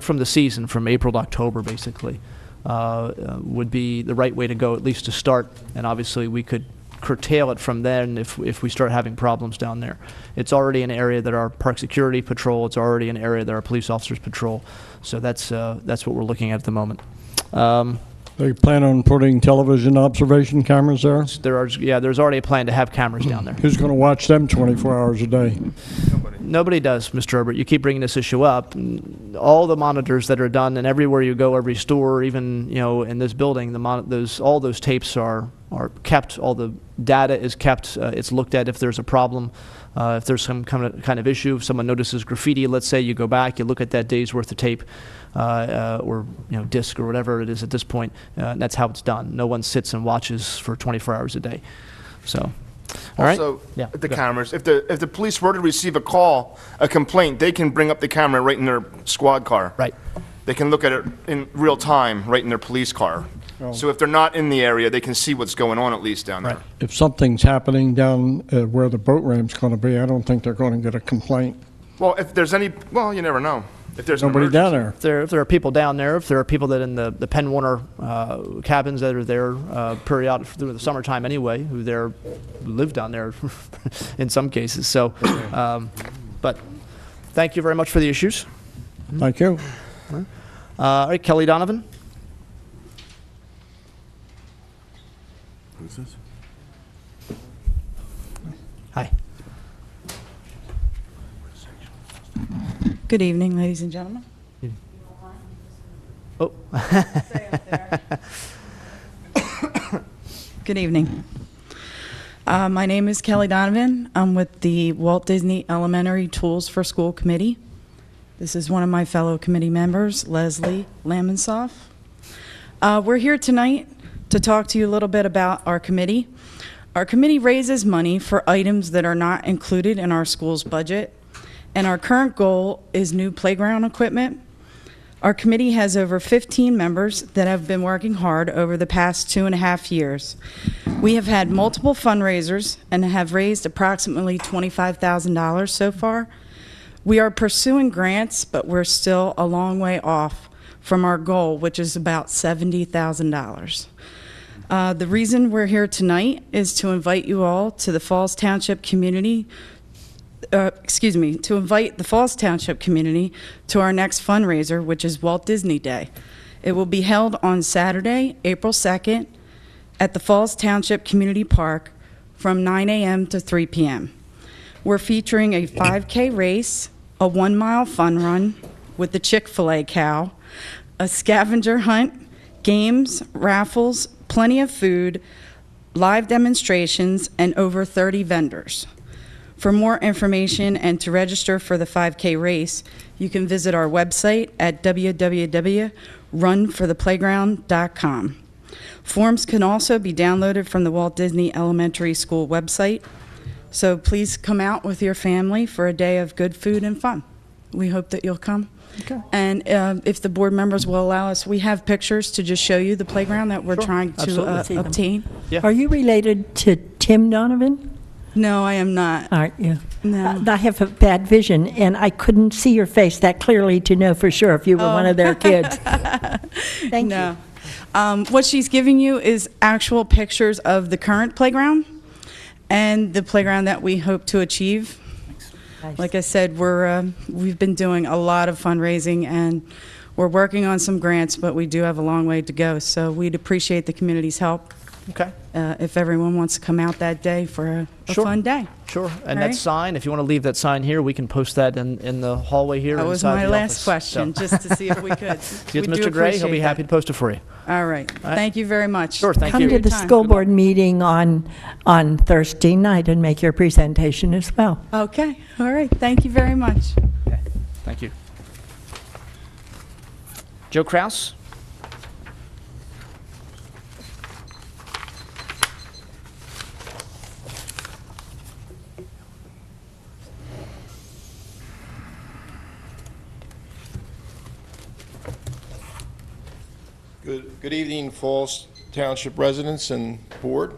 from the season, from April to October, basically, would be the right way to go, at least to start. And obviously, we could curtail it from then if we start having problems down there. It's already an area that our park security patrol. It's already an area that our police officers patrol. So that's what we're looking at the moment. They plan on putting television observation cameras there? There's already a plan to have cameras down there. Who's going to watch them 24 hours a day? Nobody does, Mr. Herbert. You keep bringing this issue up. All the monitors that are done, and everywhere you go, every store, even in this building, all those tapes are kept. All the data is kept. It's looked at if there's a problem, if there's some kind of issue. If someone notices graffiti, let's say, you go back, you look at that day's worth of tape, or disc or whatever it is at this point. And that's how it's done. No one sits and watches for 24 hours a day. So. All right. Also, the cameras. If the police were to receive a complaint, they can bring up the camera right in their squad car. Right. They can look at it in real time right in their police car. So if they're not in the area, they can see what's going on at least down there. If something's happening down where the boat ramp's going to be, I don't think they're going to get a complaint. Well, if there's any, well, you never know. If there's an Nobody down there. If there are people down there, if there are people that in the Penn Warner cabins that are there periodic through the summertime anyway, who live down there in some cases. So, but thank you very much for the issues. Thank you. All right, Kelly Donovan. Who's this? Hi. Good evening, ladies and gentlemen. Oh. Good evening. My name is Kelly Donovan. I'm with the Walt Disney Elementary Tools for School Committee. This is one of my fellow committee members, Leslie Lamonsoff. We're here tonight to talk to you a little bit about our committee. Our committee raises money for items that are not included in our school's budget, and our current goal is new playground equipment. Our committee has over 15 members that have been working hard over the past 2.5 years. We have had multiple fundraisers and have raised approximately $25,000 so far. We are pursuing grants, but we're still a long way off from our goal, which is about $70,000. The reason we're here tonight is to invite you all to the Falls Township community to invite the Falls Township community to our next fundraiser, which is Walt Disney Day. It will be held on Saturday, April 2nd, at the Falls Township Community Park from 9 a.m. to 3 p.m. We're featuring a 5K race, a 1-mile fun run with the Chick-fil-A cow, a scavenger hunt, games, raffles, plenty of food, live demonstrations, and over 30 vendors. For more information and to register for the 5K race, you can visit our website at www.runfortheplayground.com. Forms can also be downloaded from the Walt Disney Elementary School website. So please come out with your family for a day of good food and fun. We hope that you'll come. Okay. And if the board members will allow us, we have pictures to just show you the playground that we're trying to obtain. Yeah. Are you related to Tim Donovan? No, I am not. Aren't you? No. I have a bad vision, and I couldn't see your face that clearly to know for sure if you were one of their kids. Thank you. What she's giving you is actual pictures of the current playground and the playground that we hope to achieve. Nice. Like I said, we've been doing a lot of fundraising, and we're working on some grants, but we do have a long way to go. So we'd appreciate the community's help. Okay. If everyone wants to come out that day for a fun day. Sure. And All that right. sign, if you want to leave that sign here, we can post that in the hallway here. That was inside my the last office. question, So. just to see if we could. Get We to do Mr. Gray. He'll be appreciate happy that. to post it for you. All right. All right. Thank you very much. Sure. Thank Come you. to the school board meeting on Thursday night and make your presentation as well. Okay. All right. Thank you very much. Thank you. Joe Kraus? Good evening, Falls Township residents and board.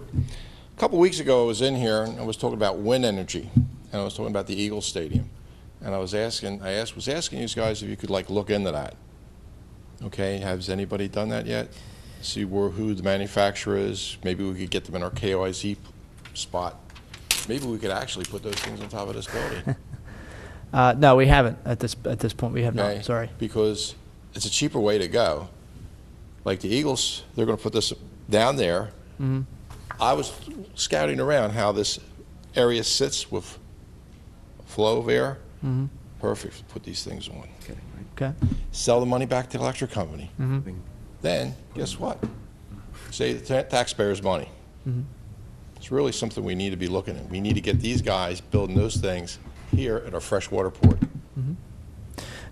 A couple weeks ago, I was in here and I was talking about wind energy, and I was talking about the Eagle Stadium, and I was asking you guys if you could look into that. Okay, has anybody done that yet? See who the manufacturer is. Maybe we could get them in our KOIZ spot. Maybe we could actually put those things on top of this building. No, we haven't at this point. We have Okay? not. Sorry. Because it's a cheaper way to go. Like the Eagles, they're going to put this down there. Mm-hmm. I was scouting around how this area sits with flow of air. Mm-hmm. Perfect to put these things on. Okay. Sell the money back to the electric company. Mm-hmm. Then, guess what? Save the taxpayers money. Mm-hmm. It's really something we need to be looking at. We need to get these guys building those things here at our freshwater port. Mm-hmm.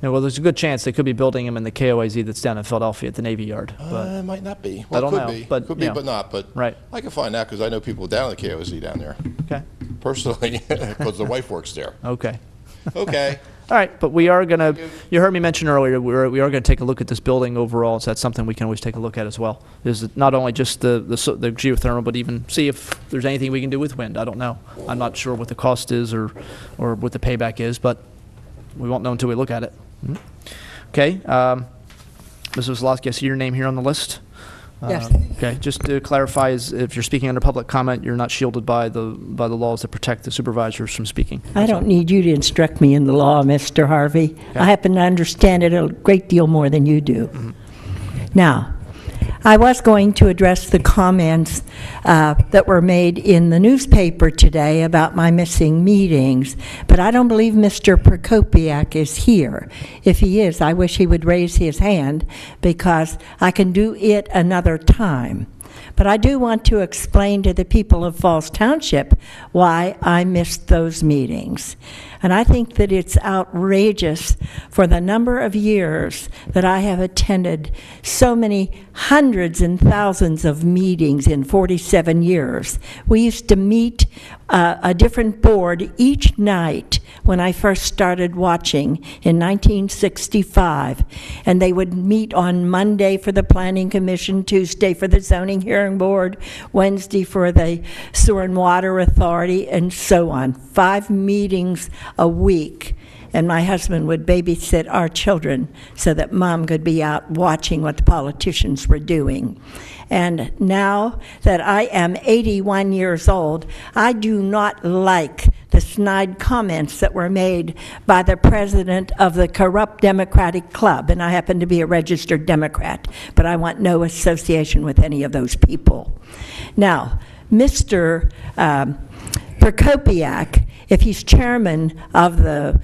Yeah, well, there's a good chance they could be building them in the KOIZ that's down in Philadelphia at the Navy Yard. But It might not be. I Well, don't it know, could be. but, Could you be, know. but not. But Right. I can find out because I know people down at the KOZ down there. Okay. Personally, because the wife works there. Okay. Okay. All right, but we are going to, you heard me mention earlier, we are going to take a look at this building overall, so that's something we can always take a look at as well. Is not only just the geothermal, but even see if there's anything we can do with wind. I don't know. I'm not sure what the cost is or what the payback is, but we won't know until we look at it. Okay, Mrs. Wazlowski, I see your name here on the list. Yes. Okay, just to clarify, is if you're speaking under public comment, you're not shielded by the laws that protect the supervisors from speaking. I don't need you to instruct me in the law, Mr. Harvey. Okay. I happen to understand it a great deal more than you do. Now, I was going to address the comments that were made in the newspaper today about my missing meetings, but I don't believe Mr. Prokopiak is here. If he is, I wish he would raise his hand because I can do it another time. But I do want to explain to the people of Falls Township why I missed those meetings. And I think that it's outrageous for the number of years that I have attended so many hundreds and thousands of meetings in 47 years. We used to meet a different board each night when I first started watching in 1965. And they would meet on Monday for the Planning Commission, Tuesday for the Zoning Hearing Board, Wednesday for the Sewer and Water Authority, and so on. 5 meetings a week. And my husband would babysit our children so that Mom could be out watching what the politicians were doing. And now that I am 81 years old, I do not like the snide comments that were made by the president of the corrupt Democratic Club, and I happen to be a registered Democrat, but I want no association with any of those people. Now, Mr. Prokopiak, if he's chairman of the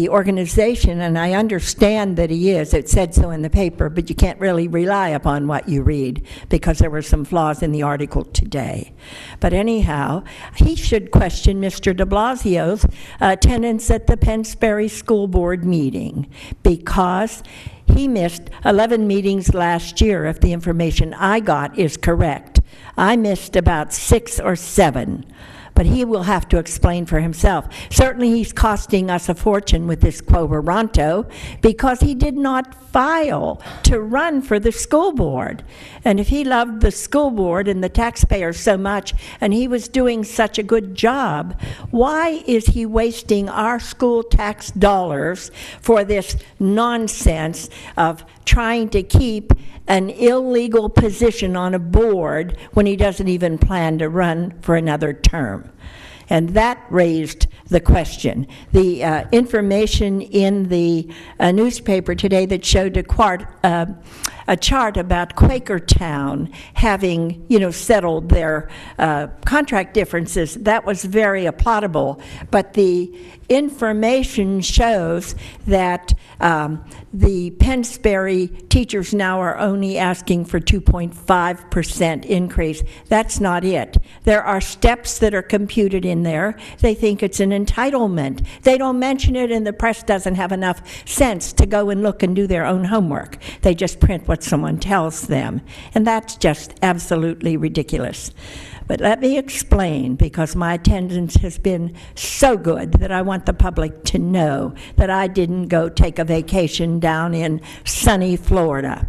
organization, and I understand that he is, it said so in the paper, but you can't really rely upon what you read because there were some flaws in the article today. But anyhow, he should question Mr. de Blasio's attendance at the Pennsbury School Board meeting because he missed 11 meetings last year, if the information I got is correct. I missed about 6 or 7. But he will have to explain for himself. Certainly he's costing us a fortune with this quo warranto because he did not file to run for the school board. And if he loved the school board and the taxpayers so much and he was doing such a good job, why is he wasting our school tax dollars for this nonsense of trying to keep an illegal position on a board when he doesn't even plan to run for another term? And that raised the question. The information in the newspaper today that showed a chart about Quakertown having, settled their contract differences, that was very applaudable. But the information shows that the Pennsbury teachers now are only asking for 2.5% increase. That's not it. There are steps that are computed in there. They think it's an entitlement. They don't mention it, and the press doesn't have enough sense to go and look and do their own homework. They just print what someone tells them, and that's just absolutely ridiculous. But let me explain, because my attendance has been so good that I want the public to know that I didn't go take a vacation down in sunny Florida.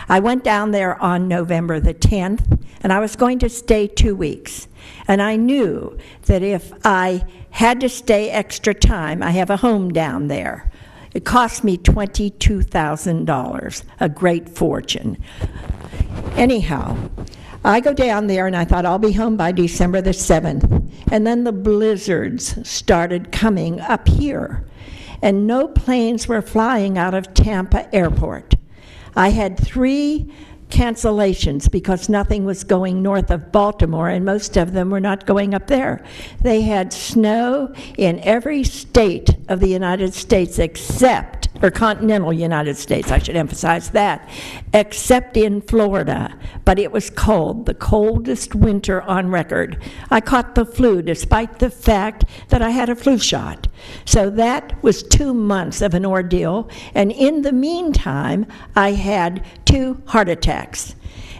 I went down there on November the 10th, and I was going to stay 2 weeks. And I knew that if I had to stay extra time, I have a home down there. It cost me $22,000, a great fortune. Anyhow, I go down there and I thought I'll be home by December the 7th. And then the blizzards started coming up here. And no planes were flying out of Tampa Airport. I had 3 cancellations because nothing was going north of Baltimore, and most of them were not going up there. They had snow in every state of the United States except, or continental United States, I should emphasize that, except in Florida. But it was cold, the coldest winter on record. I caught the flu despite the fact that I had a flu shot. So that was 2 months of an ordeal, and in the meantime, I had 2 heart attacks.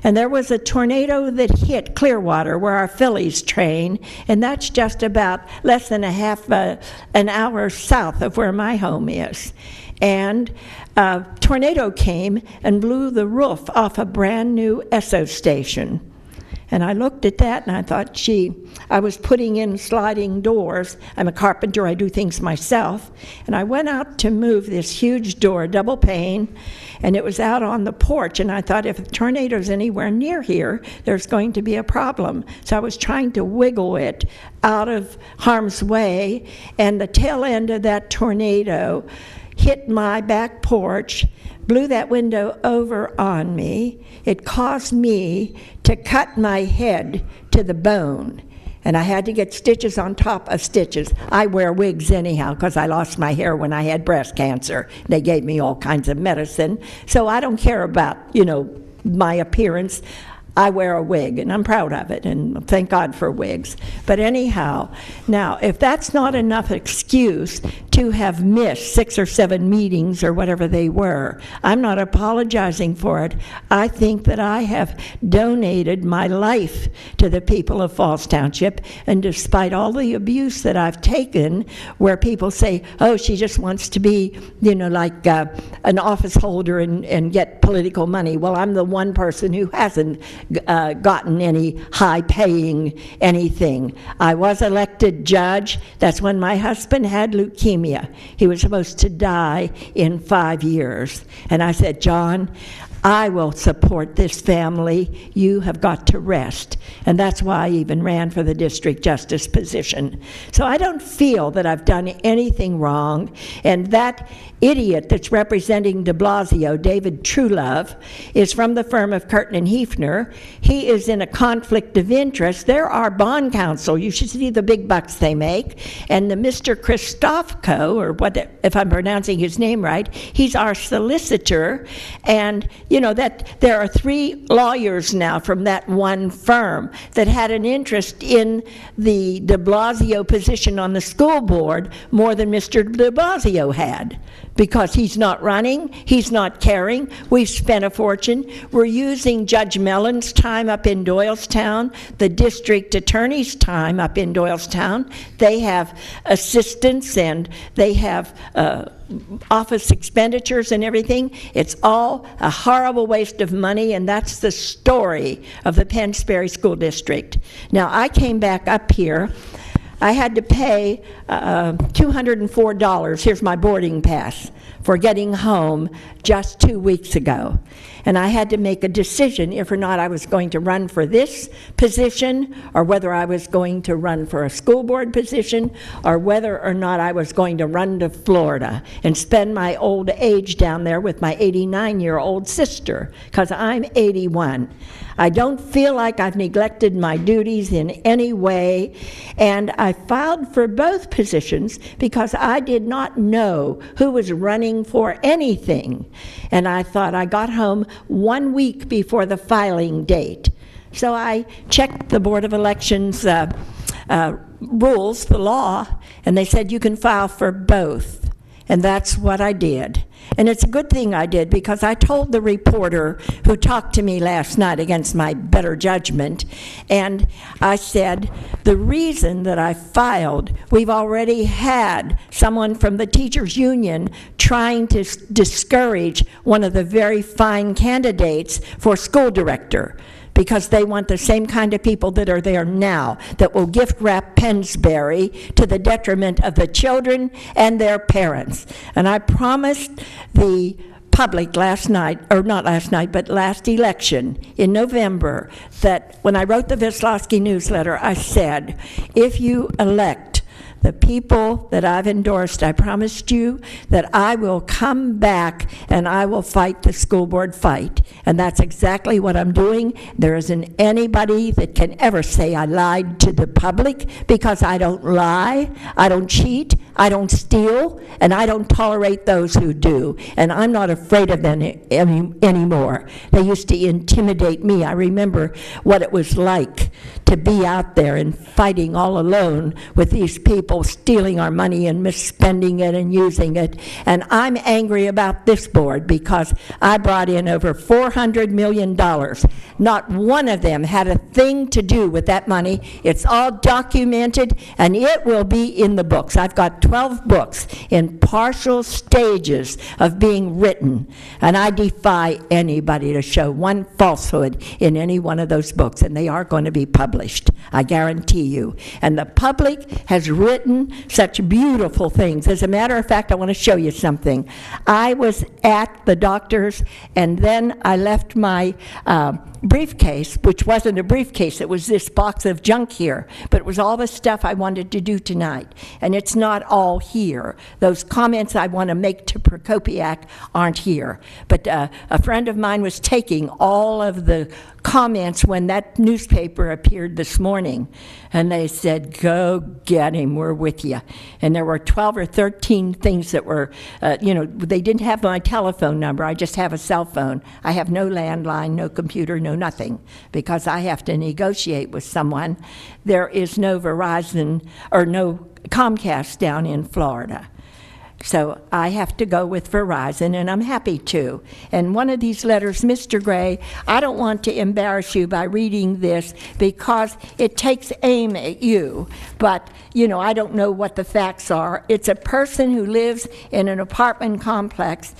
And there was a tornado that hit Clearwater, where our Phillies train, and that's just about less than an hour south of where my home is. And a tornado came and blew the roof off a brand new Esso station. And I looked at that and I thought, gee, I was putting in sliding doors. I'm a carpenter, I do things myself. And I went out to move this huge door, double pane, and it was out on the porch. And I thought, if a tornado's anywhere near here, there's going to be a problem. So I was trying to wiggle it out of harm's way, and the tail end of that tornado hit my back porch, blew that window over on me. It caused me to cut my head to the bone, and I had to get stitches on top of stitches. I wear wigs anyhow because I lost my hair when I had breast cancer. They gave me all kinds of medicine, so I don't care about, my appearance. I wear a wig, and I'm proud of it, and thank God for wigs. But anyhow, now, if that's not enough excuse to have missed 6 or 7 meetings or whatever they were, I'm not apologizing for it. I think that I have donated my life to the people of Falls Township, and despite all the abuse that I've taken, where people say, oh, she just wants to be, like an office holder and get political money. Well, I'm the one person who hasn't gotten any high-paying anything. I was elected judge. That's when my husband had leukemia. He was supposed to die in 5 years. And I said, John, I will support this family. You have got to rest. And that's why I even ran for the district justice position. So I don't feel that I've done anything wrong. And that idiot that's representing de Blasio, David Truelove, is from the firm of Curtin and Hefner. He is in a conflict of interest. They're our bond counsel. You should see the big bucks they make. And the Mr. Christofko, or what, if I'm pronouncing his name right, he's our solicitor. And that there are 3 lawyers now from that one firm that had an interest in the de Blasio position on the school board more than Mr. de Blasio had, because he's not running, he's not caring. We've spent a fortune. We're using Judge Mellon's time up in Doylestown, the district attorney's time up in Doylestown. They have assistants and they have office expenditures and everything. It's all a horrible waste of money, and that's the story of the Penn Sperry School District. Now, I came back up here. I had to pay $204, here's my boarding pass, for getting home just 2 weeks ago. And I had to make a decision if or not I was going to run for this position, or whether I was going to run for a school board position, or whether or not I was going to run to Florida and spend my old age down there with my 89-year-old sister, because I'm 81. I don't feel like I've neglected my duties in any way, and I filed for both positions because I did not know who was running for anything. And I thought, I got home 1 week before the filing date. So I checked the Board of Elections rules, the law, and they said you can file for both. And that's what I did. And it's a good thing I did, because I told the reporter who talked to me last night against my better judgment, and I said, the reason that I filed, we've already had someone from the teachers union trying to discourage one of the very fine candidates for school director, because they want the same kind of people that are there now, that will gift wrap Pennsbury to the detriment of the children and their parents. And I promised the public last night, or not last night, but last election in November, that when I wrote the Veslowski newsletter, I said, if you elect the people that I've endorsed, I promised you that I will come back and I will fight the school board fight. And that's exactly what I'm doing. There isn't anybody that can ever say I lied to the public, because I don't lie, I don't cheat, I don't steal, and I don't tolerate those who do. And I'm not afraid of them anymore. They used to intimidate me. I remember what it was like to be out there and fighting all alone with these people stealing our money and misspending it and using it. And I'm angry about this board because I brought in over $400 million. Not one of them had a thing to do with that money. It's all documented, and it will be in the books. I've got 12 books in partial stages of being written, and I defy anybody to show one falsehood in any one of those books, and they are going to be published, I guarantee you. And the public has written such beautiful things. As a matter of fact, I want to show you something. I was at the doctor's, and then I left my briefcase, which wasn't a briefcase, it was this box of junk here, but it was all the stuff I wanted to do tonight, and it's not all here. Those comments I want to make to Prokopiak aren't here, but a friend of mine was taking all of the comments when that newspaper appeared this morning, and they said, go get him, we're with you. And there were 12 or 13 things that were, they didn't have my telephone number, I just have a cell phone. I have no landline, no computer, no nothing, because I have to negotiate with someone. There is no Verizon or no Comcast down in Florida. So I have to go with Verizon, and I'm happy to. And one of these letters, Mr. Gray, I don't want to embarrass you by reading this because it takes aim at you, but, I don't know what the facts are. It's a person who lives in an apartment complex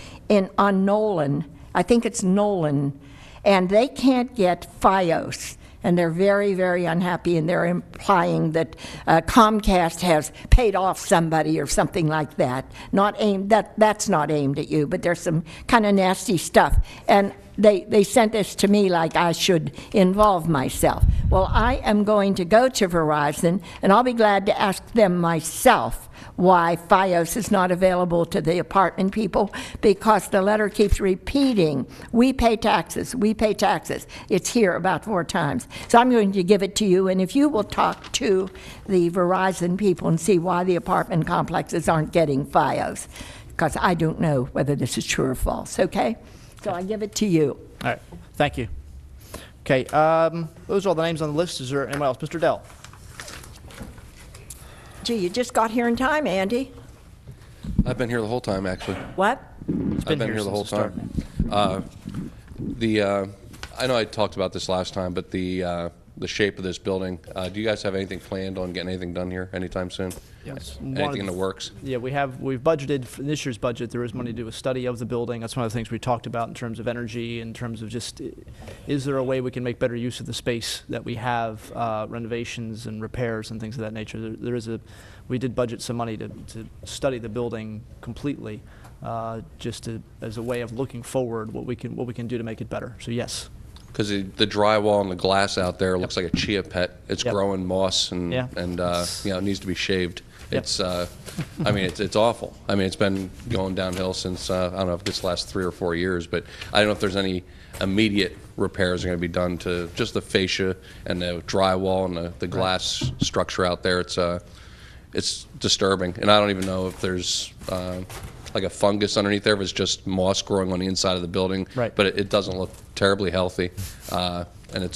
on Nolan. I think it's Nolan, and they can't get FiOS. And they're very, very unhappy, and they're implying that Comcast has paid off somebody or something like that. That's not aimed at you, but there's some kind of nasty stuff. And they sent this to me like I should involve myself. Well, I am going to go to Verizon, and I'll be glad to ask them myself why FiOS is not available to the apartment people, because the letter keeps repeating, we pay taxes, we pay taxes. It's here about 4 times. So I'm going to give it to you, and if you will talk to the Verizon people and see why the apartment complexes aren't getting FiOS, because I don't know whether this is true or false, okay? So I give it to you. All right, thank you. Okay, those are all the names on the list. Is there anyone else? Mr. Dell. Gee, you just got here in time, Andy. I've been here the whole time, actually. What? I've been here the whole time. I know I talked about this last time, but the shape of this building, do you guys have anything planned on getting anything done here anytime soon? Yes. Anything in the works? Yeah, we've budgeted for this year's budget. There is money to do a study of the building. That's one of the things we talked about in terms of energy, in terms of just, is there a way we can make better use of the space that we have, renovations and repairs and things of that nature. We did budget some money to study the building completely, as a way of looking forward what we can do to make it better. So yes. Because the drywall and the glass out there looks like a chia pet. It's growing moss and it needs to be shaved. It's it's awful. I mean, it's been going downhill since I don't know if this last 3 or 4 years, but I don't know if there's any immediate repairs are going to be done to just the fascia and the drywall and the glass structure out there. It's disturbing, and I don't even know if there's like a fungus underneath there, if it's just moss growing on the inside of the building. Right. But it doesn't look terribly healthy. And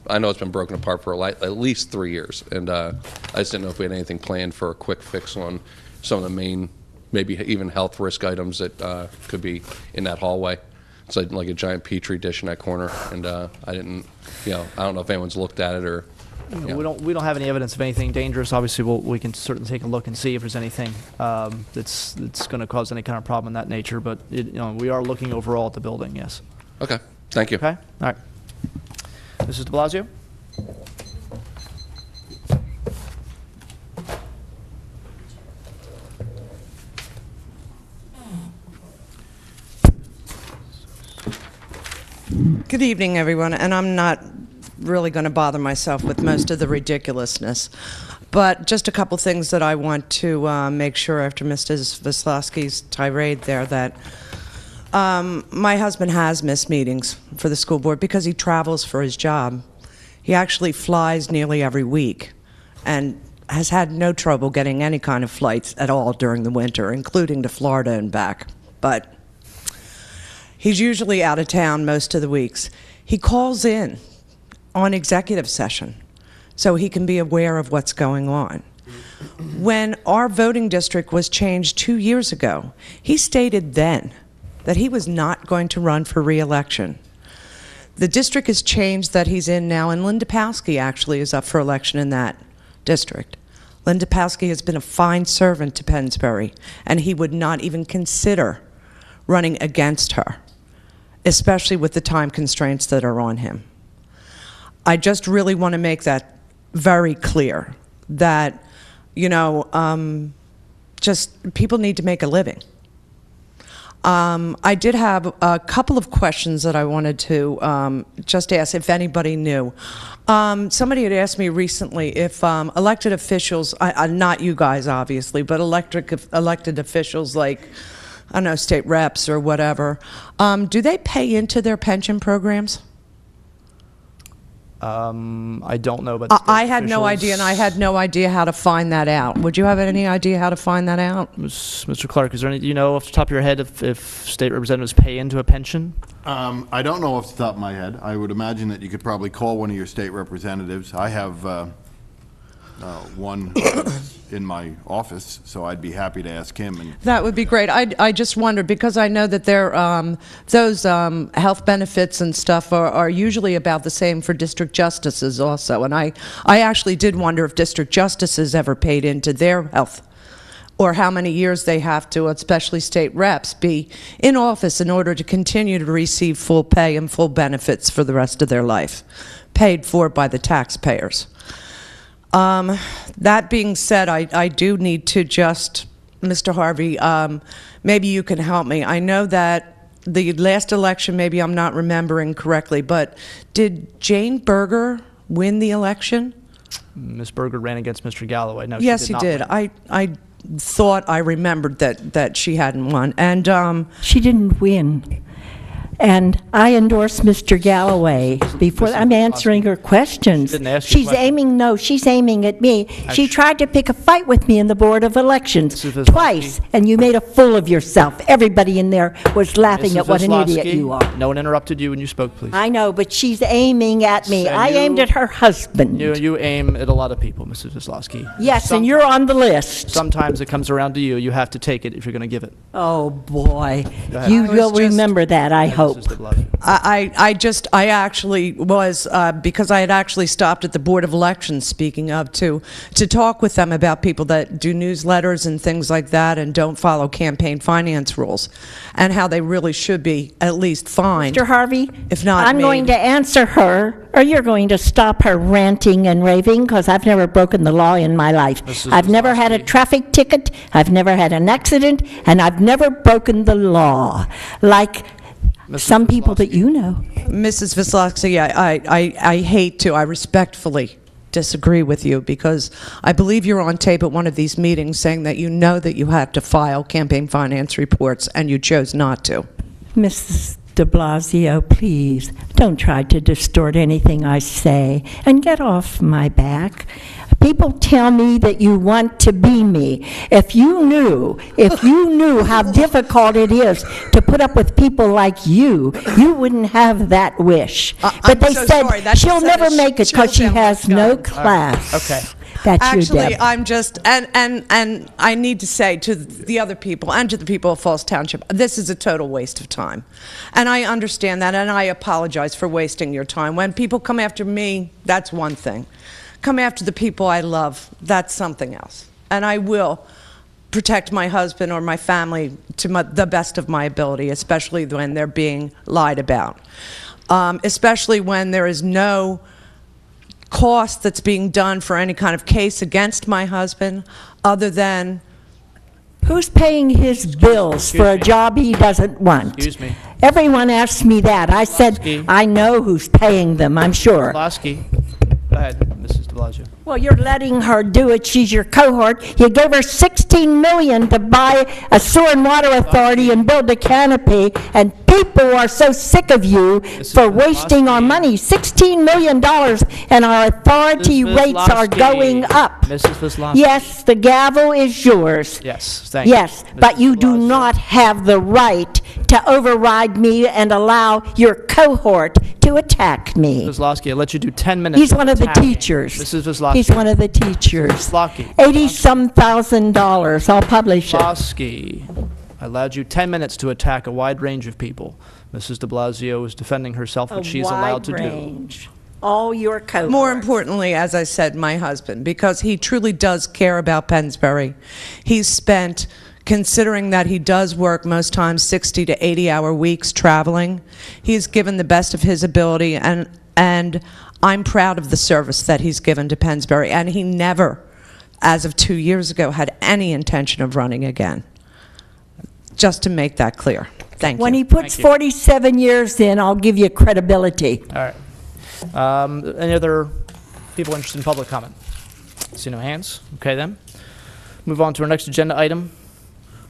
I know it's been broken apart for at least 3 years, and I just didn't know if we had anything planned for a quick fix on some of the main, maybe even health risk items that could be in that hallway. It's like a giant petri dish in that corner, and I don't know if anyone's looked at it or. We don't have any evidence of anything dangerous. Obviously, we can certainly take a look and see if there's anything that's going to cause any kind of problem in that nature. But we are looking overall at the building. Yes. Okay. Thank you. Okay. All right. Mrs. de Blasio. Good evening, everyone, and I'm not really going to bother myself with most of the ridiculousness, but just a couple things that I want to make sure after Mrs. Veslowski's tirade there that my husband has missed meetings for the school board because he travels for his job. He actually flies nearly every week and has had no trouble getting any kind of flights at all during the winter, including to Florida and back. But he's usually out of town most of the weeks. He calls in on executive session so he can be aware of what's going on. When our voting district was changed 2 years ago, he stated then that he was not going to run for re-election. The district has changed that he's in now, and Linda Pasky actually is up for election in that district. Linda Pasky has been a fine servant to Pennsbury, and he would not even consider running against her, especially with the time constraints that are on him. I just really want to make that very clear, that, you know, just people need to make a living. I did have a couple of questions that I wanted to just ask if anybody knew. Somebody had asked me recently if elected officials, not you guys obviously, but elected officials like, I don't know, state reps or whatever, do they pay into their pension programs? I don't know, but I had no idea, and I had no idea how to find that out. Would you have any idea how to find that out? Mr. Clark, is there any, do you know off the top of your head if state representatives pay into a pension? I don't know off the top of my head. I would imagine that you could probably call one of your state representatives. I have one in my office, so I'd be happy to ask him. And that would be great. I just wondered, because I know that those health benefits and stuff are usually about the same for district justices also. And I actually did wonder if district justices ever paid into their health, or how many years they have to, especially state reps, be in office in order to continue to receive full pay and full benefits for the rest of their life, paid for by the taxpayers. That being said, I do need to just, Mr. Harvey, maybe you can help me. I know that the last election, maybe I'm not remembering correctly, but did Jane Berger win the election? Ms. Berger ran against Mr. Galloway. No, yes, she he did. did. I thought I remembered that she hadn't won, and she didn't win. And I endorsed Mr. Galloway before. I'm answering her questions. She didn't ask you a question. She's aiming at me. She tried to pick a fight with me in the Board of Elections twice, and you made a fool of yourself. Everybody in there was laughing at what an idiot you are. No one interrupted you when you spoke, please. I know, but she's aiming at me. I aimed at her husband. You aim at a lot of people, Mrs. Wisłowski. Yes, and you're on the list. Sometimes it comes around to you. You have to take it if you're going to give it. Oh, boy. Go ahead. You will remember that, I hope. I actually was, because I had actually stopped at the Board of Elections, speaking of, to talk with them about people that do newsletters and things like that and don't follow campaign finance rules, and how they really should be at least fined. Mr. Harvey, if not I'm going to answer her, or you're going to stop her ranting and raving, because I've never broken the law in my life. I've never had a traffic ticket, I've never had an accident, and I've never broken the law. Like some people that you know. Mrs. Wisłowski, I hate to, I respectfully disagree with you, because I believe you're on tape at one of these meetings saying that you know that you have to file campaign finance reports and you chose not to. Mrs. de Blasio, please, don't try to distort anything I say, and get off my back. People tell me that you want to be me. If you knew how difficult it is to put up with people like you wouldn't have that wish. But they said she'll never make it because she has no class. Okay. That's Actually, your I'm just, and I need to say to the other people and to the people of Falls Township, this is a total waste of time. And I understand that, and I apologize for wasting your time. When people come after me, that's one thing. Come after the people I love, that's something else. And I will protect my husband or my family to the best of my ability, especially when they're being lied about. Especially when there is no cost that's being done for any kind of case against my husband, other than... Who's paying his bills for a job he doesn't want? Excuse me. Everyone asks me that. I said, I know who's paying them, I'm sure. Wisłowski. Go ahead, Mrs. de Blasio. Well, you're letting her do it. She's your cohort. You gave her $16 million to buy a sewer and water authority and build a canopy, and people are so sick of you for wasting our money. $16 million, and our authority rates are going up. Mrs. Wisłowski. Yes, the gavel is yours. Yes, thank you. Yes, but you do not have the right to override me and allow your cohort to attack me. Ms. Lasky, I let you do 10 minutes. He's one of the attacking. teachers. Mrs. Wisłowski. He's one of the teachers. Wisłowski. $80-some thousand. I'll publish it. Lasky, I allowed you 10 minutes to attack a wide range of people. Mrs. de Blasio is defending herself, which she's allowed to range. All your cohorts. More importantly, as I said, my husband, because he truly does care about Pennsbury. He's spent, considering that he does work most times 60 to 80-hour weeks traveling, he's given the best of his ability, and I'm proud of the service that he's given to Pennsbury, and he never, as of 2 years ago, had any intention of running again. Just to make that clear. Thank you. When he puts 47 years in, I'll give you credibility. All right. Any other people interested in public comment? See no hands. Okay, then. Move on to our next agenda item,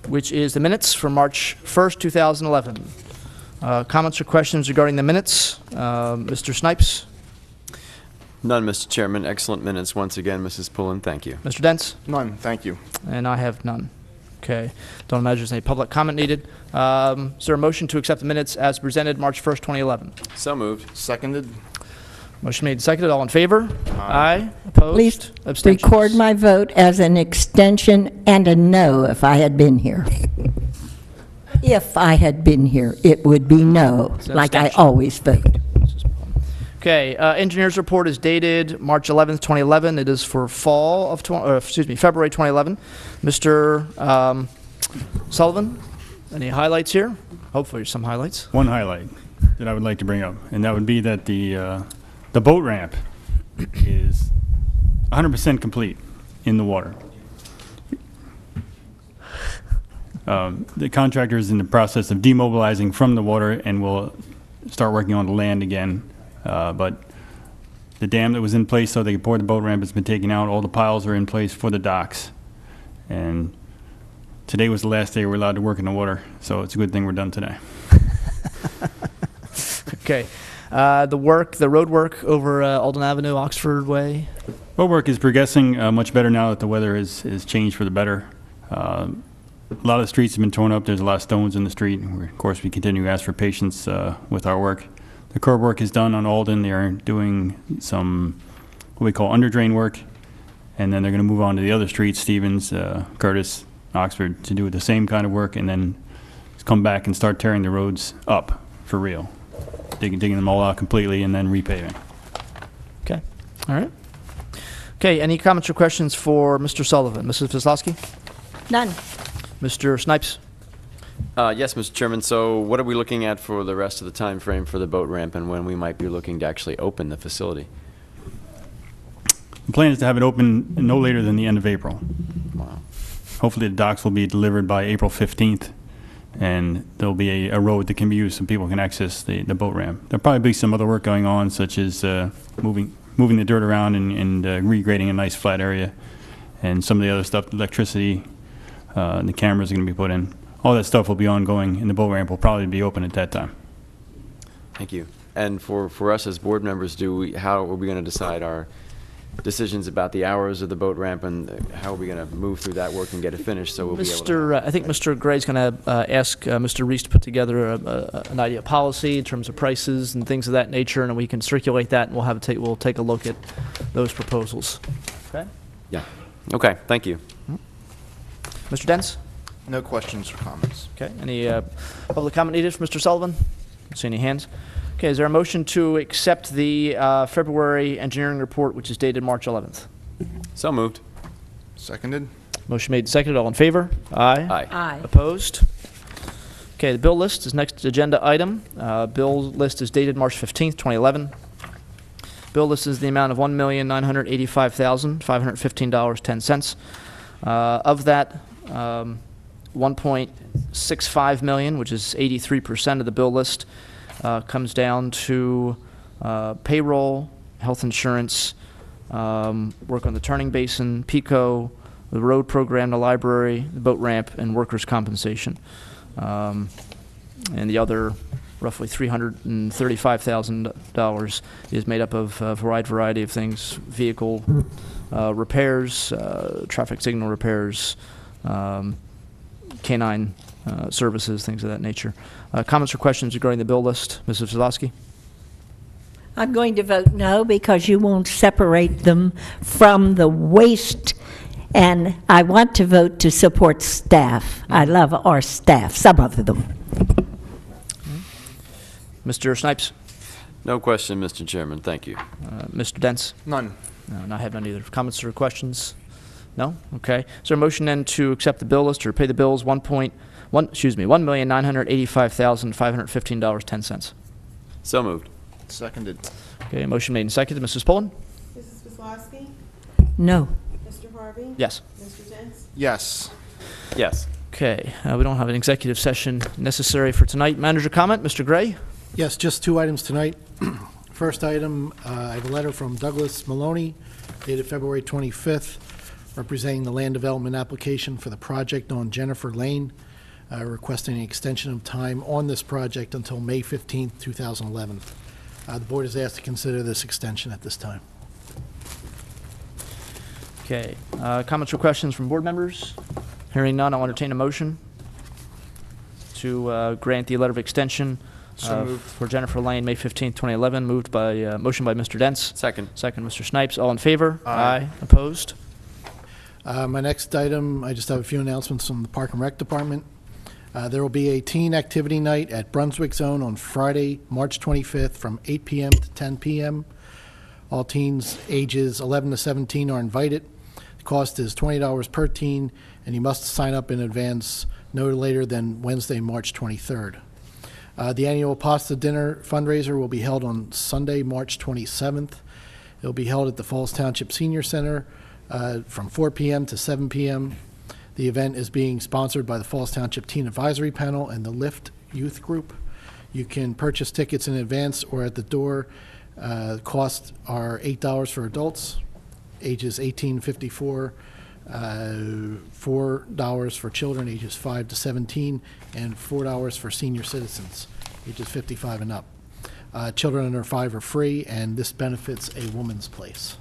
which is the minutes from March 1st, 2011. Comments or questions regarding the minutes? Mr. Snipes? None, Mr. Chairman. Excellent minutes once again, Mrs. Pullen. Thank you. Mr. Dents? None, thank you. And I have none. Okay. Don't imagine there's any public comment needed. Is there a motion to accept the minutes as presented March 1st, 2011? So moved. Seconded. Motion made and seconded. All in favor? Aye. Opposed? Please Abstentions? record my vote as an extension and a no if I had been here. If I had been here, it would be no, It's an like I abstention. always vote. Okay, engineer's report is dated March 11th, 2011. It is for February 2011. Mr. Sullivan, any highlights here? Hopefully some highlights. One highlight that I would like to bring up, and that would be that the boat ramp is 100% complete in the water. The contractor is in the process of demobilizing from the water and will start working on the land again. But the dam that was in place so they could pour the boat ramp has been taken out. All the piles are in place for the docks. And today was the last day we're allowed to work in the water, so it's a good thing we're done today. Okay. The road work over Alden Avenue, Oxford Way. Road work is progressing much better now that the weather has changed for the better. A lot of the streets have been torn up. There's a lot of stones in the street. Of course, we continue to ask for patience with our work. The curb work is done on Alden. They are doing some what we call under drain work, and then they're going to move on to the other streets, Stevens, Curtis, Oxford, to do the same kind of work, and then come back and start tearing the roads up for real, digging them all out completely, and then repaving. Okay. All right. Okay. Any comments or questions for Mr. Sullivan? Mrs. Wisłowski? None. Mr. Snipes? Yes, Mr. Chairman. So what are we looking at for the rest of the time frame for the boat ramp and when we might be looking to actually open the facility? The plan is to have it open no later than the end of April. Wow. Hopefully the docks will be delivered by April 15th, and there'll be a road that can be used so people can access the boat ramp. There'll probably be some other work going on, such as moving the dirt around and regrading a nice flat area, and some of the other stuff, electricity, and the cameras are going to be put in. All that stuff will be ongoing, and the boat ramp will probably be open at that time. Thank you. And for us as board members, how are we going to decide our decisions about the hours of the boat ramp, and how are we going to move through that work and get it finished so we'll be able to... I think Mr. Gray's going to ask Mr. Reese to put together an idea of policy in terms of prices and things of that nature, and we can circulate that, and we'll take a look at those proposals. Okay? Yeah. Okay, thank you. Mr. Dents? No questions or comments. Okay. Any public comment needed from Mr. Sullivan? Don't see any hands. Okay. Is there a motion to accept the February engineering report, which is dated March 11th? So moved. Seconded. Motion made and seconded. All in favor? Aye. Aye. Aye. Opposed? Okay. The bill list is next agenda item. Bill list is dated March 15th, 2011. Bill list is the amount of $1,985,515.10. Of that, 1.65 million, which is 83% of the bill list, comes down to payroll, health insurance, work on the turning basin, PICO, the road program, the library, the boat ramp, and workers' compensation. And the other roughly $335,000 is made up of a wide variety of things: vehicle repairs, traffic signal repairs, canine services, things of that nature. Comments or questions regarding the bill list? Mrs. Wisłowski? I'm going to vote no because you won't separate them from the waste, and I want to vote to support staff. I love our staff, some of them. Mr. Snipes? No question, Mr. Chairman. Thank you. Mr. Dents? None. No, and I have none either. Comments or questions? No? Okay. Is there a motion then to accept the bill list or pay the bills $1,985,515.10? So moved. Seconded. Okay, motion made and seconded. Mrs. Pullen? Mrs. Bislasky? No. Mr. Harvey? Yes. Mr. Dents? Yes. Yes. Okay, we don't have an executive session necessary for tonight. Manager comment, Mr. Gray? Yes, just 2 items tonight. First item, I have a letter from Douglas Maloney dated February 25th, representing the land development application for the project on Jennifer Lane, requesting an extension of time on this project until May 15th, 2011. The board is asked to consider this extension at this time. Okay, comments or questions from board members? Hearing none, I'll entertain a motion to grant the letter of extension for Jennifer Lane, May 15th, 2011, motion by Mr. Dents. Second. Second, Mr. Snipes. All in favor? Aye. Opposed? My next item, I just have a few announcements from the Park and Rec Department. There will be a teen activity night at Brunswick Zone on Friday, March 25th from 8 p.m. to 10 p.m. All teens ages 11 to 17 are invited. The cost is $20 per teen, and you must sign up in advance no later than Wednesday, March 23rd. The annual pasta dinner fundraiser will be held on Sunday, March 27th. It will be held at the Falls Township Senior Center from 4 p.m. to 7 p.m. The event is being sponsored by the Falls Township Teen Advisory Panel and the Lift Youth Group. You can purchase tickets in advance or at the door. Costs are $8 for adults, ages 18 to 54, $4 for children, ages 5 to 17, and $4 for senior citizens, ages 55 and up. Children under 5 are free, and this benefits a woman's place.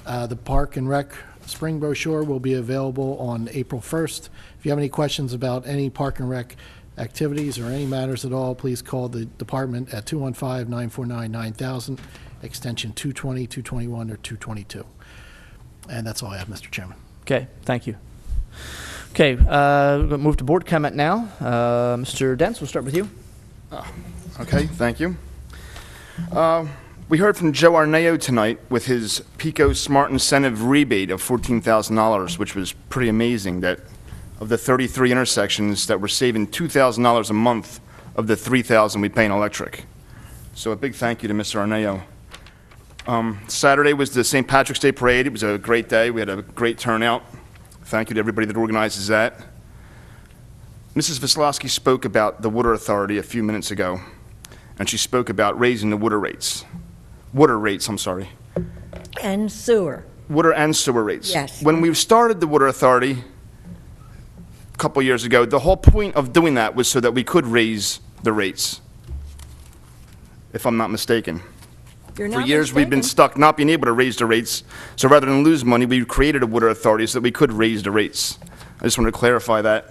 The Park and Rec Spring brochure will be available on April 1st. If you have any questions about any Park and Rec activities or any matters at all, please call the department at 215-949-9000, extension 220, 221, or 222. And that's all I have, Mr. Chairman. Okay, thank you. Okay, we'll move to board comment now. Mr. Dents, we'll start with you. Okay, thank you. We heard from Joe Arneo tonight with his PICO Smart Incentive rebate of $14,000, which was pretty amazing, that of the 33 intersections that we're saving $2,000 a month of the $3,000 we pay in electric. So a big thank you to Mr. Arneo. Saturday was the St. Patrick's Day Parade. It was a great day. We had a great turnout. Thank you to everybody that organizes that. Mrs. Vislowski spoke about the Water Authority a few minutes ago, and she spoke about raising the water rates. I'm sorry. And sewer. Water and sewer rates. Yes. When we started the Water Authority a couple years ago, the whole point of doing that was so that we could raise the rates, if I'm not mistaken. You're For not years, we've been mistaken. stuck not being able to raise the rates. So rather than lose money, we created a water authority so that we could raise the rates. I just wanted to clarify that.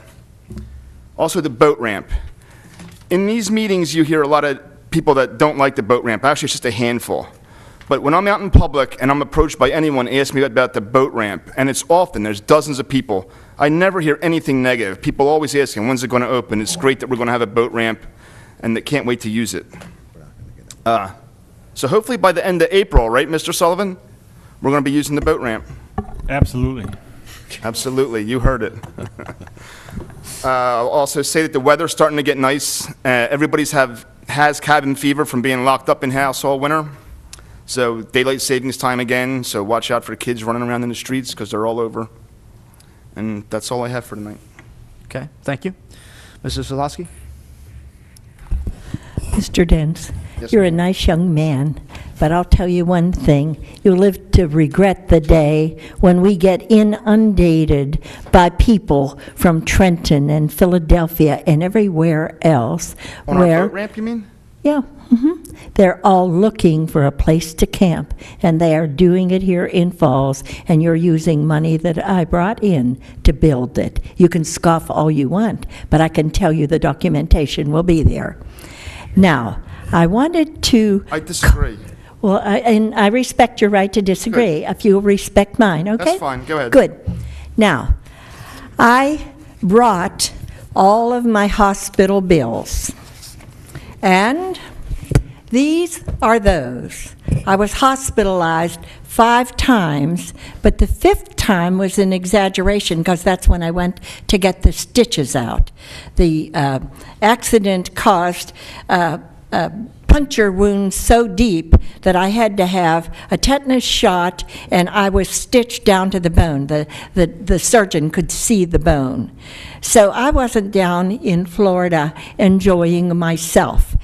Also, the boat ramp. In these meetings, you hear a lot of people that don't like the boat ramp. Actually, it's just a handful. But when I'm out in public and I'm approached by anyone asking me about the boat ramp, and it's often, there's dozens of people, I never hear anything negative. People always asking, when's it going to open? It's great that we're going to have a boat ramp, and they can't wait to use it. So hopefully by the end of April, right, Mr. Sullivan, we're going to be using the boat ramp. Absolutely. Absolutely, you heard it. I'll also say that the weather's starting to get nice. Everybody's has cabin fever from being locked up in house all winter. So daylight savings time again, so watch out for kids running around in the streets because they're all over. And that's all I have for tonight. Okay, thank you. Mrs. Zalowski? Mr. Dents, Yes, you're a nice young man, but I'll tell you one thing. You'll live to regret the day when we get inundated by people from Trenton and Philadelphia and everywhere else. On our boat ramp, you mean? Yeah. They're all looking for a place to camp, and they are doing it here in Falls, and you're using money that I brought in to build it. You can scoff all you want, but I can tell you the documentation will be there. Now, I wanted to. I disagree. Well, and I respect your right to disagree, if you'll respect mine, okay? That's fine. Go ahead. Good. Now, I brought all of my hospital bills, and these are those. I was hospitalized 5 times, but the 5th time was an exaggeration because that's when I went to get the stitches out. The accident caused puncture wounds so deep that I had to have a tetanus shot, and I was stitched down to the bone. The surgeon could see the bone. So I wasn't down in Florida enjoying myself.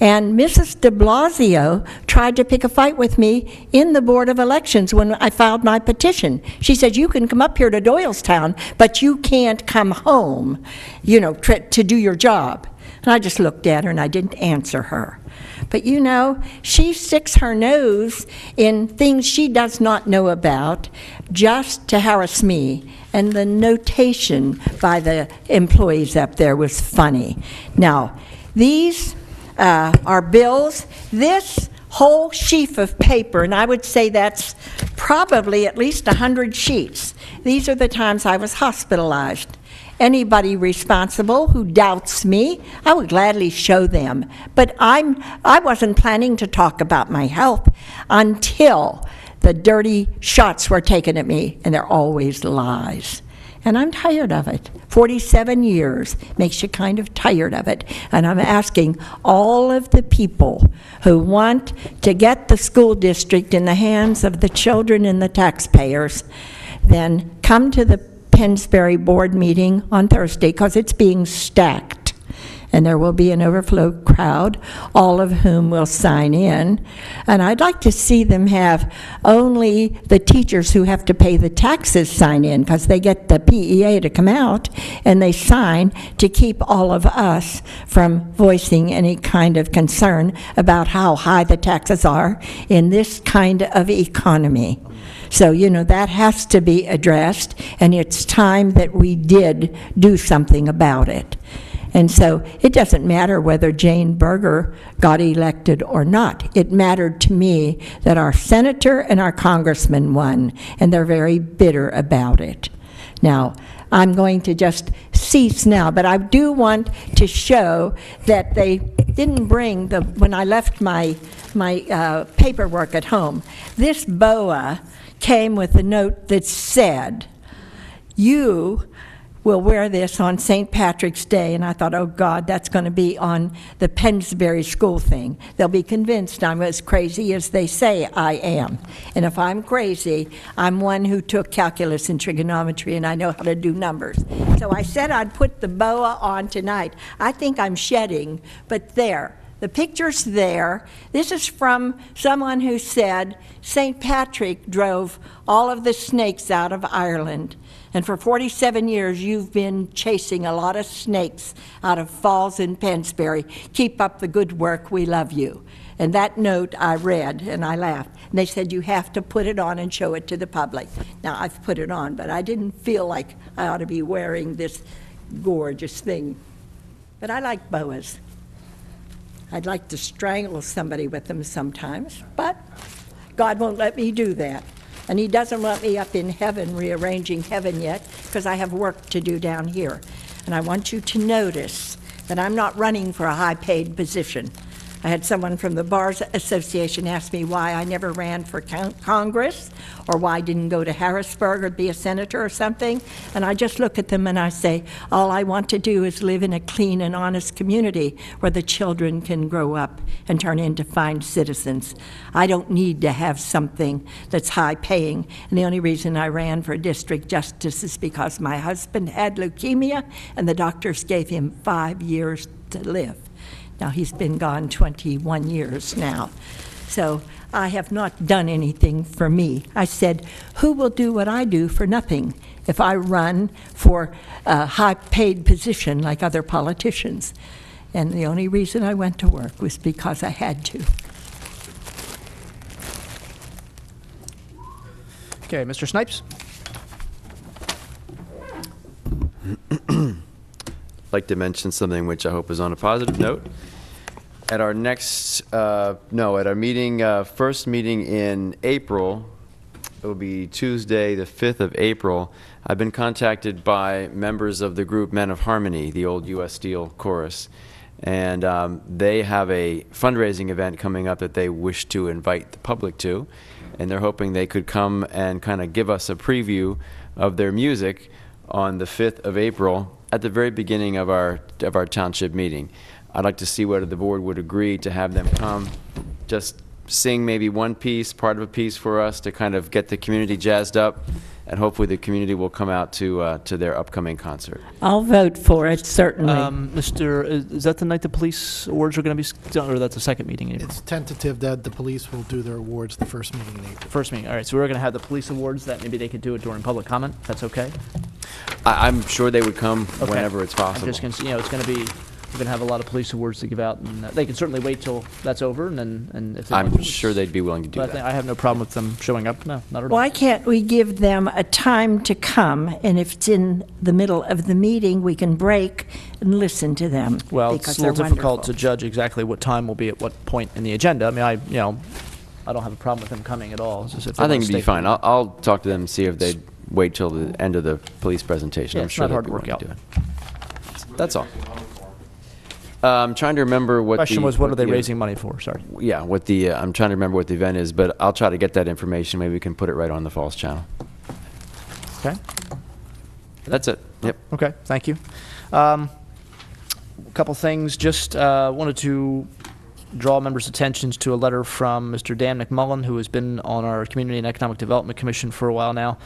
And Mrs. de Blasio tried to pick a fight with me in the Board of Elections when I filed my petition. She said, you can come up here to Doylestown, but you can't come home, you know, to do your job. And I just looked at her and I didn't answer her. But you know, she sticks her nose in things she does not know about just to harass me. And the notation by the employees up there was funny. Now, these are bills. This whole sheaf of paper, and I would say that's probably at least 100 sheets. These are the times I was hospitalized. Anybody responsible who doubts me, I would gladly show them. But I wasn't planning to talk about my health until the dirty shots were taken at me, and they're always lies. And I'm tired of it. 47 years makes you kind of tired of it. And I'm asking all of the people who want to get the school district in the hands of the children and the taxpayers, then come to the Pennsbury board meeting on Thursday, because it's being stacked. And there will be an overflow crowd, all of whom will sign in. And I'd like to see them have only the teachers who have to pay the taxes sign in, because they get the PEA to come out, and they sign to keep all of us from voicing any kind of concern about how high the taxes are in this kind of economy. So, you know, that has to be addressed, and it's time that we did do something about it. And so it doesn't matter whether Jane Berger got elected or not. It mattered to me that our senator and our congressman won, and they're very bitter about it. Now, I'm going to just cease now, but I do want to show that they didn't bring when I left my paperwork at home, this BOA came with a note that said, you will wear this on St. Patrick's Day. And I thought, oh God, that's going to be on the Pennsbury school thing. They'll be convinced I'm as crazy as they say I am. And if I'm crazy, I'm one who took calculus and trigonometry, and I know how to do numbers. So I said I'd put the BOA on tonight. I think I'm shedding, but there. The picture's there. This is from someone who said St. Patrick drove all of the snakes out of Ireland. And for 47 years, you've been chasing a lot of snakes out of Falls in Pennsbury. Keep up the good work. We love you. And that note I read, and I laughed. And they said, you have to put it on and show it to the public. Now, I've put it on, but I didn't feel like I ought to be wearing this gorgeous thing. But I like boas. I'd like to strangle somebody with them sometimes, but God won't let me do that. And he doesn't want me up in heaven rearranging heaven yet, because I have work to do down here. And I want you to notice that I'm not running for a high-paid position. I had someone from the Bar Association ask me why I never ran for Congress, or why I didn't go to Harrisburg or be a senator or something. And I just look at them and I say, all I want to do is live in a clean and honest community where the children can grow up and turn into fine citizens. I don't need to have something that's high paying. And the only reason I ran for district justice is because my husband had leukemia and the doctors gave him 5 years to live. Now, he's been gone 21 years now. So I have not done anything for me. I said, who will do what I do for nothing if I run for a high-paid position like other politicians? And the only reason I went to work was because I had to. Okay, Mr. Snipes. I'd like to mention something which I hope is on a positive note. At our next, no, at our meeting, first meeting in April, it will be Tuesday, the 5th of April. I've been contacted by members of the group Men of Harmony, the old U.S. Steel chorus, and they have a fundraising event coming up that they wish to invite the public to, and they're hoping they could come and kind of give us a preview of their music on the 5th of April at the very beginning of our township meeting. I'd like to see whether the board would agree to have them come, just sing maybe one piece, part of a piece for us to kind of get the community jazzed up, and hopefully the community will come out to their upcoming concert. I'll vote for it, certainly. Is that the night the police awards are going to be done, or that's the second meeting in April? It's tentative that the police will do their awards the first meeting in April. First meeting, all right. So we're going to have the police awards, that maybe they could do it during public comment. That's okay? I'm sure they would come Okay. whenever it's possible. I'm just going to, it's going to be, we're going to have a lot of police awards to give out, and they can certainly wait till that's over, and if they want I'm to, sure they'd be willing to do but that. I have no problem with them showing up. No, not at all. Why can't we give them a time to come, and if it's in the middle of the meeting, we can break and listen to them? Well, because it's a little they're difficult wonderful. to judge exactly what time will be at what point in the agenda. I mean, I don't have a problem with them coming at all. It's just if they I think wanna it'd be stay- fine. I'll talk to them and see if they'd wait till the end of the police presentation. Yeah, I'm it's sure not they'd hard be to work willing out. do it. That's all. I'm trying to remember what Question the... was, what are they the- raising money for? Sorry. Yeah, I'm trying to remember what the event is, but I'll try to get that information. Maybe we can put it right on the Falls channel. Okay. That's it. Yep. Okay, thank you. A couple things. Just wanted to draw members' attentions to a letter from Mr. Dan McMullen, who has been on our Community and Economic Development Commission for a while now.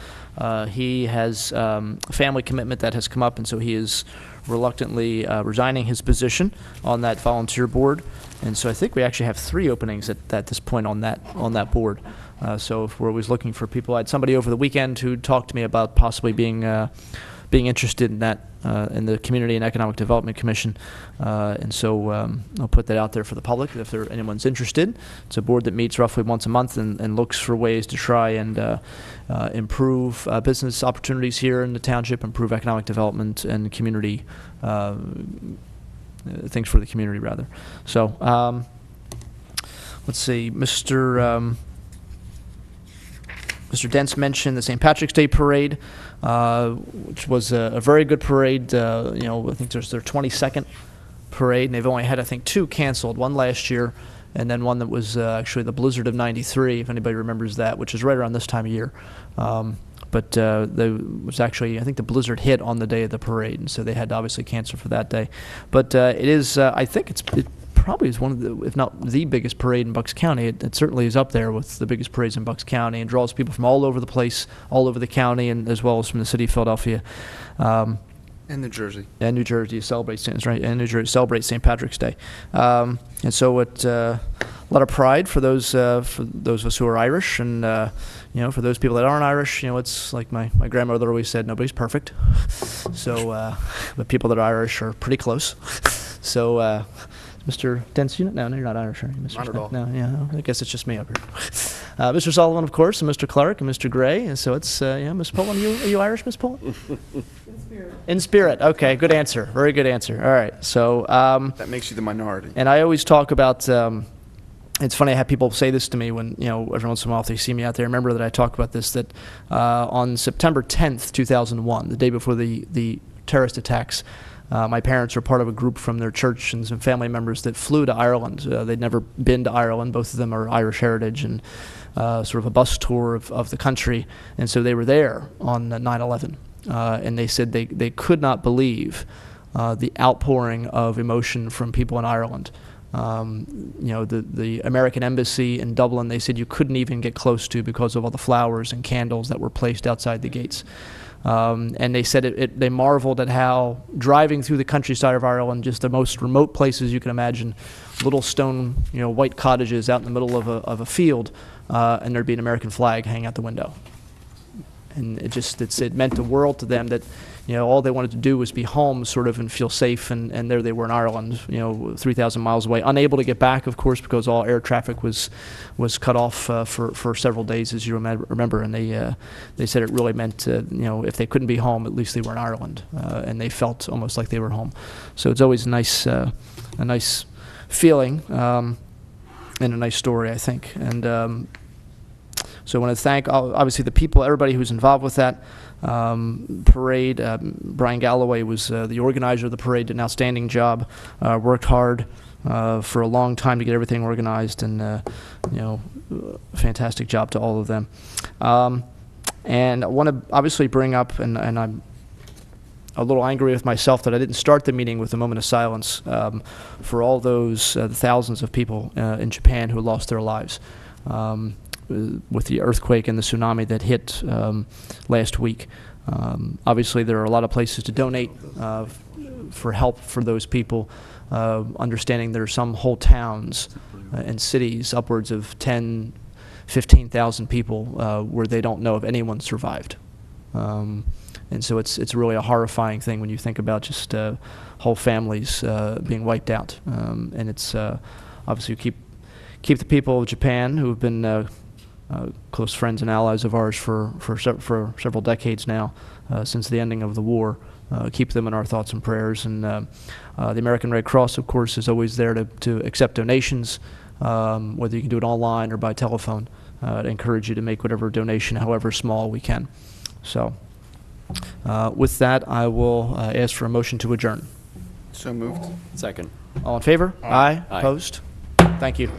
He has a family commitment that has come up, and so he is reluctantly resigning his position on that volunteer board. And so I think we actually have 3 openings at this point on that board. So if we're always looking for people, I had somebody over the weekend who talked to me about possibly being interested in that, in the Community and Economic Development Commission. And so I'll put that out there for the public if anyone's interested. It's a board that meets roughly once a month and looks for ways to try and improve business opportunities here in the township, improve economic development and community, things for the community, rather. So let's see, Mr. Dent's mentioned the St. Patrick's Day Parade, which was a very good parade. I think there's their 22nd parade, and they've only had, I think, 2 canceled, one last year, and then one that was actually the blizzard of '93, if anybody remembers that, which is right around this time of year. But there was actually, I think the blizzard hit on the day of the parade, and so they had to obviously cancel for that day. But it is, I think it probably is one of the, if not the biggest parade in Bucks County. It certainly is up there with the biggest parades in Bucks County, and draws people from all over the place, all over the county, and as well as from the city of Philadelphia. And New Jersey. And New Jersey celebrates, right? And New Jersey celebrates St. Patrick's Day. And so it a lot of pride for those of us who are Irish, and for those people that aren't Irish, it's like my grandmother always said, nobody's perfect. So, but people that are Irish are pretty close. So, Mr. Dent's unit? No, you're not Irish, are you, Mr. Not at Smith? all. No, yeah, I guess it's just me up here. Mr. Sullivan, of course, and Mr. Clark, and Mr. Gray, and so it's, Ms. Pullen, are you Irish, Ms. Pullen? In spirit. In spirit, okay, good answer, very good answer. All right, so. That makes you the minority. And I always talk about, it's funny, I have people say this to me when, every once in a while if they see me out there. Remember that I talk about this, that on September 10th, 2001, the day before the terrorist attacks, my parents were part of a group from their church and some family members that flew to Ireland. They'd never been to Ireland. Both of them are Irish heritage, and sort of a bus tour of the country. And so they were there on 9/11. And they said they could not believe the outpouring of emotion from people in Ireland. The American embassy in Dublin, they said you couldn't even get close to because of all the flowers and candles that were placed outside the gates. And they said they marveled at how driving through the countryside of Ireland, just the most remote places you can imagine, little stone, white cottages out in the middle of a field, and there'd be an American flag hanging out the window. And it meant the world to them that, all they wanted to do was be home sort of and feel safe, and there they were in Ireland, 3,000 miles away, unable to get back, of course, because all air traffic was cut off for several days, as you remember, and they said it really meant, if they couldn't be home, at least they were in Ireland, and they felt almost like they were home. So it's always a nice feeling and a nice story, I think. And so I want to thank, obviously, the people, everybody who's involved with that parade. Brian Galloway was the organizer of the parade, did an outstanding job, worked hard for a long time to get everything organized, and fantastic job to all of them. And I want to obviously bring up, and I'm a little angry with myself that I didn't start the meeting with a moment of silence for all those the thousands of people in Japan who lost their lives with the earthquake and the tsunami that hit last week. Obviously, there are a lot of places to donate for help for those people, understanding there are some whole towns and cities, upwards of 10, 15,000 people, where they don't know if anyone survived. And so it's really a horrifying thing when you think about just whole families being wiped out. And it's obviously keep the people of Japan, who have been close friends and allies of ours for several decades now, since the ending of the war. Keep them in our thoughts and prayers. And the American Red Cross, of course, is always there to accept donations, whether you can do it online or by telephone. I'd encourage you to make whatever donation, however small, we can. So with that, I will ask for a motion to adjourn. So moved. Second. All in favor? Aye. Aye. Opposed? Thank you.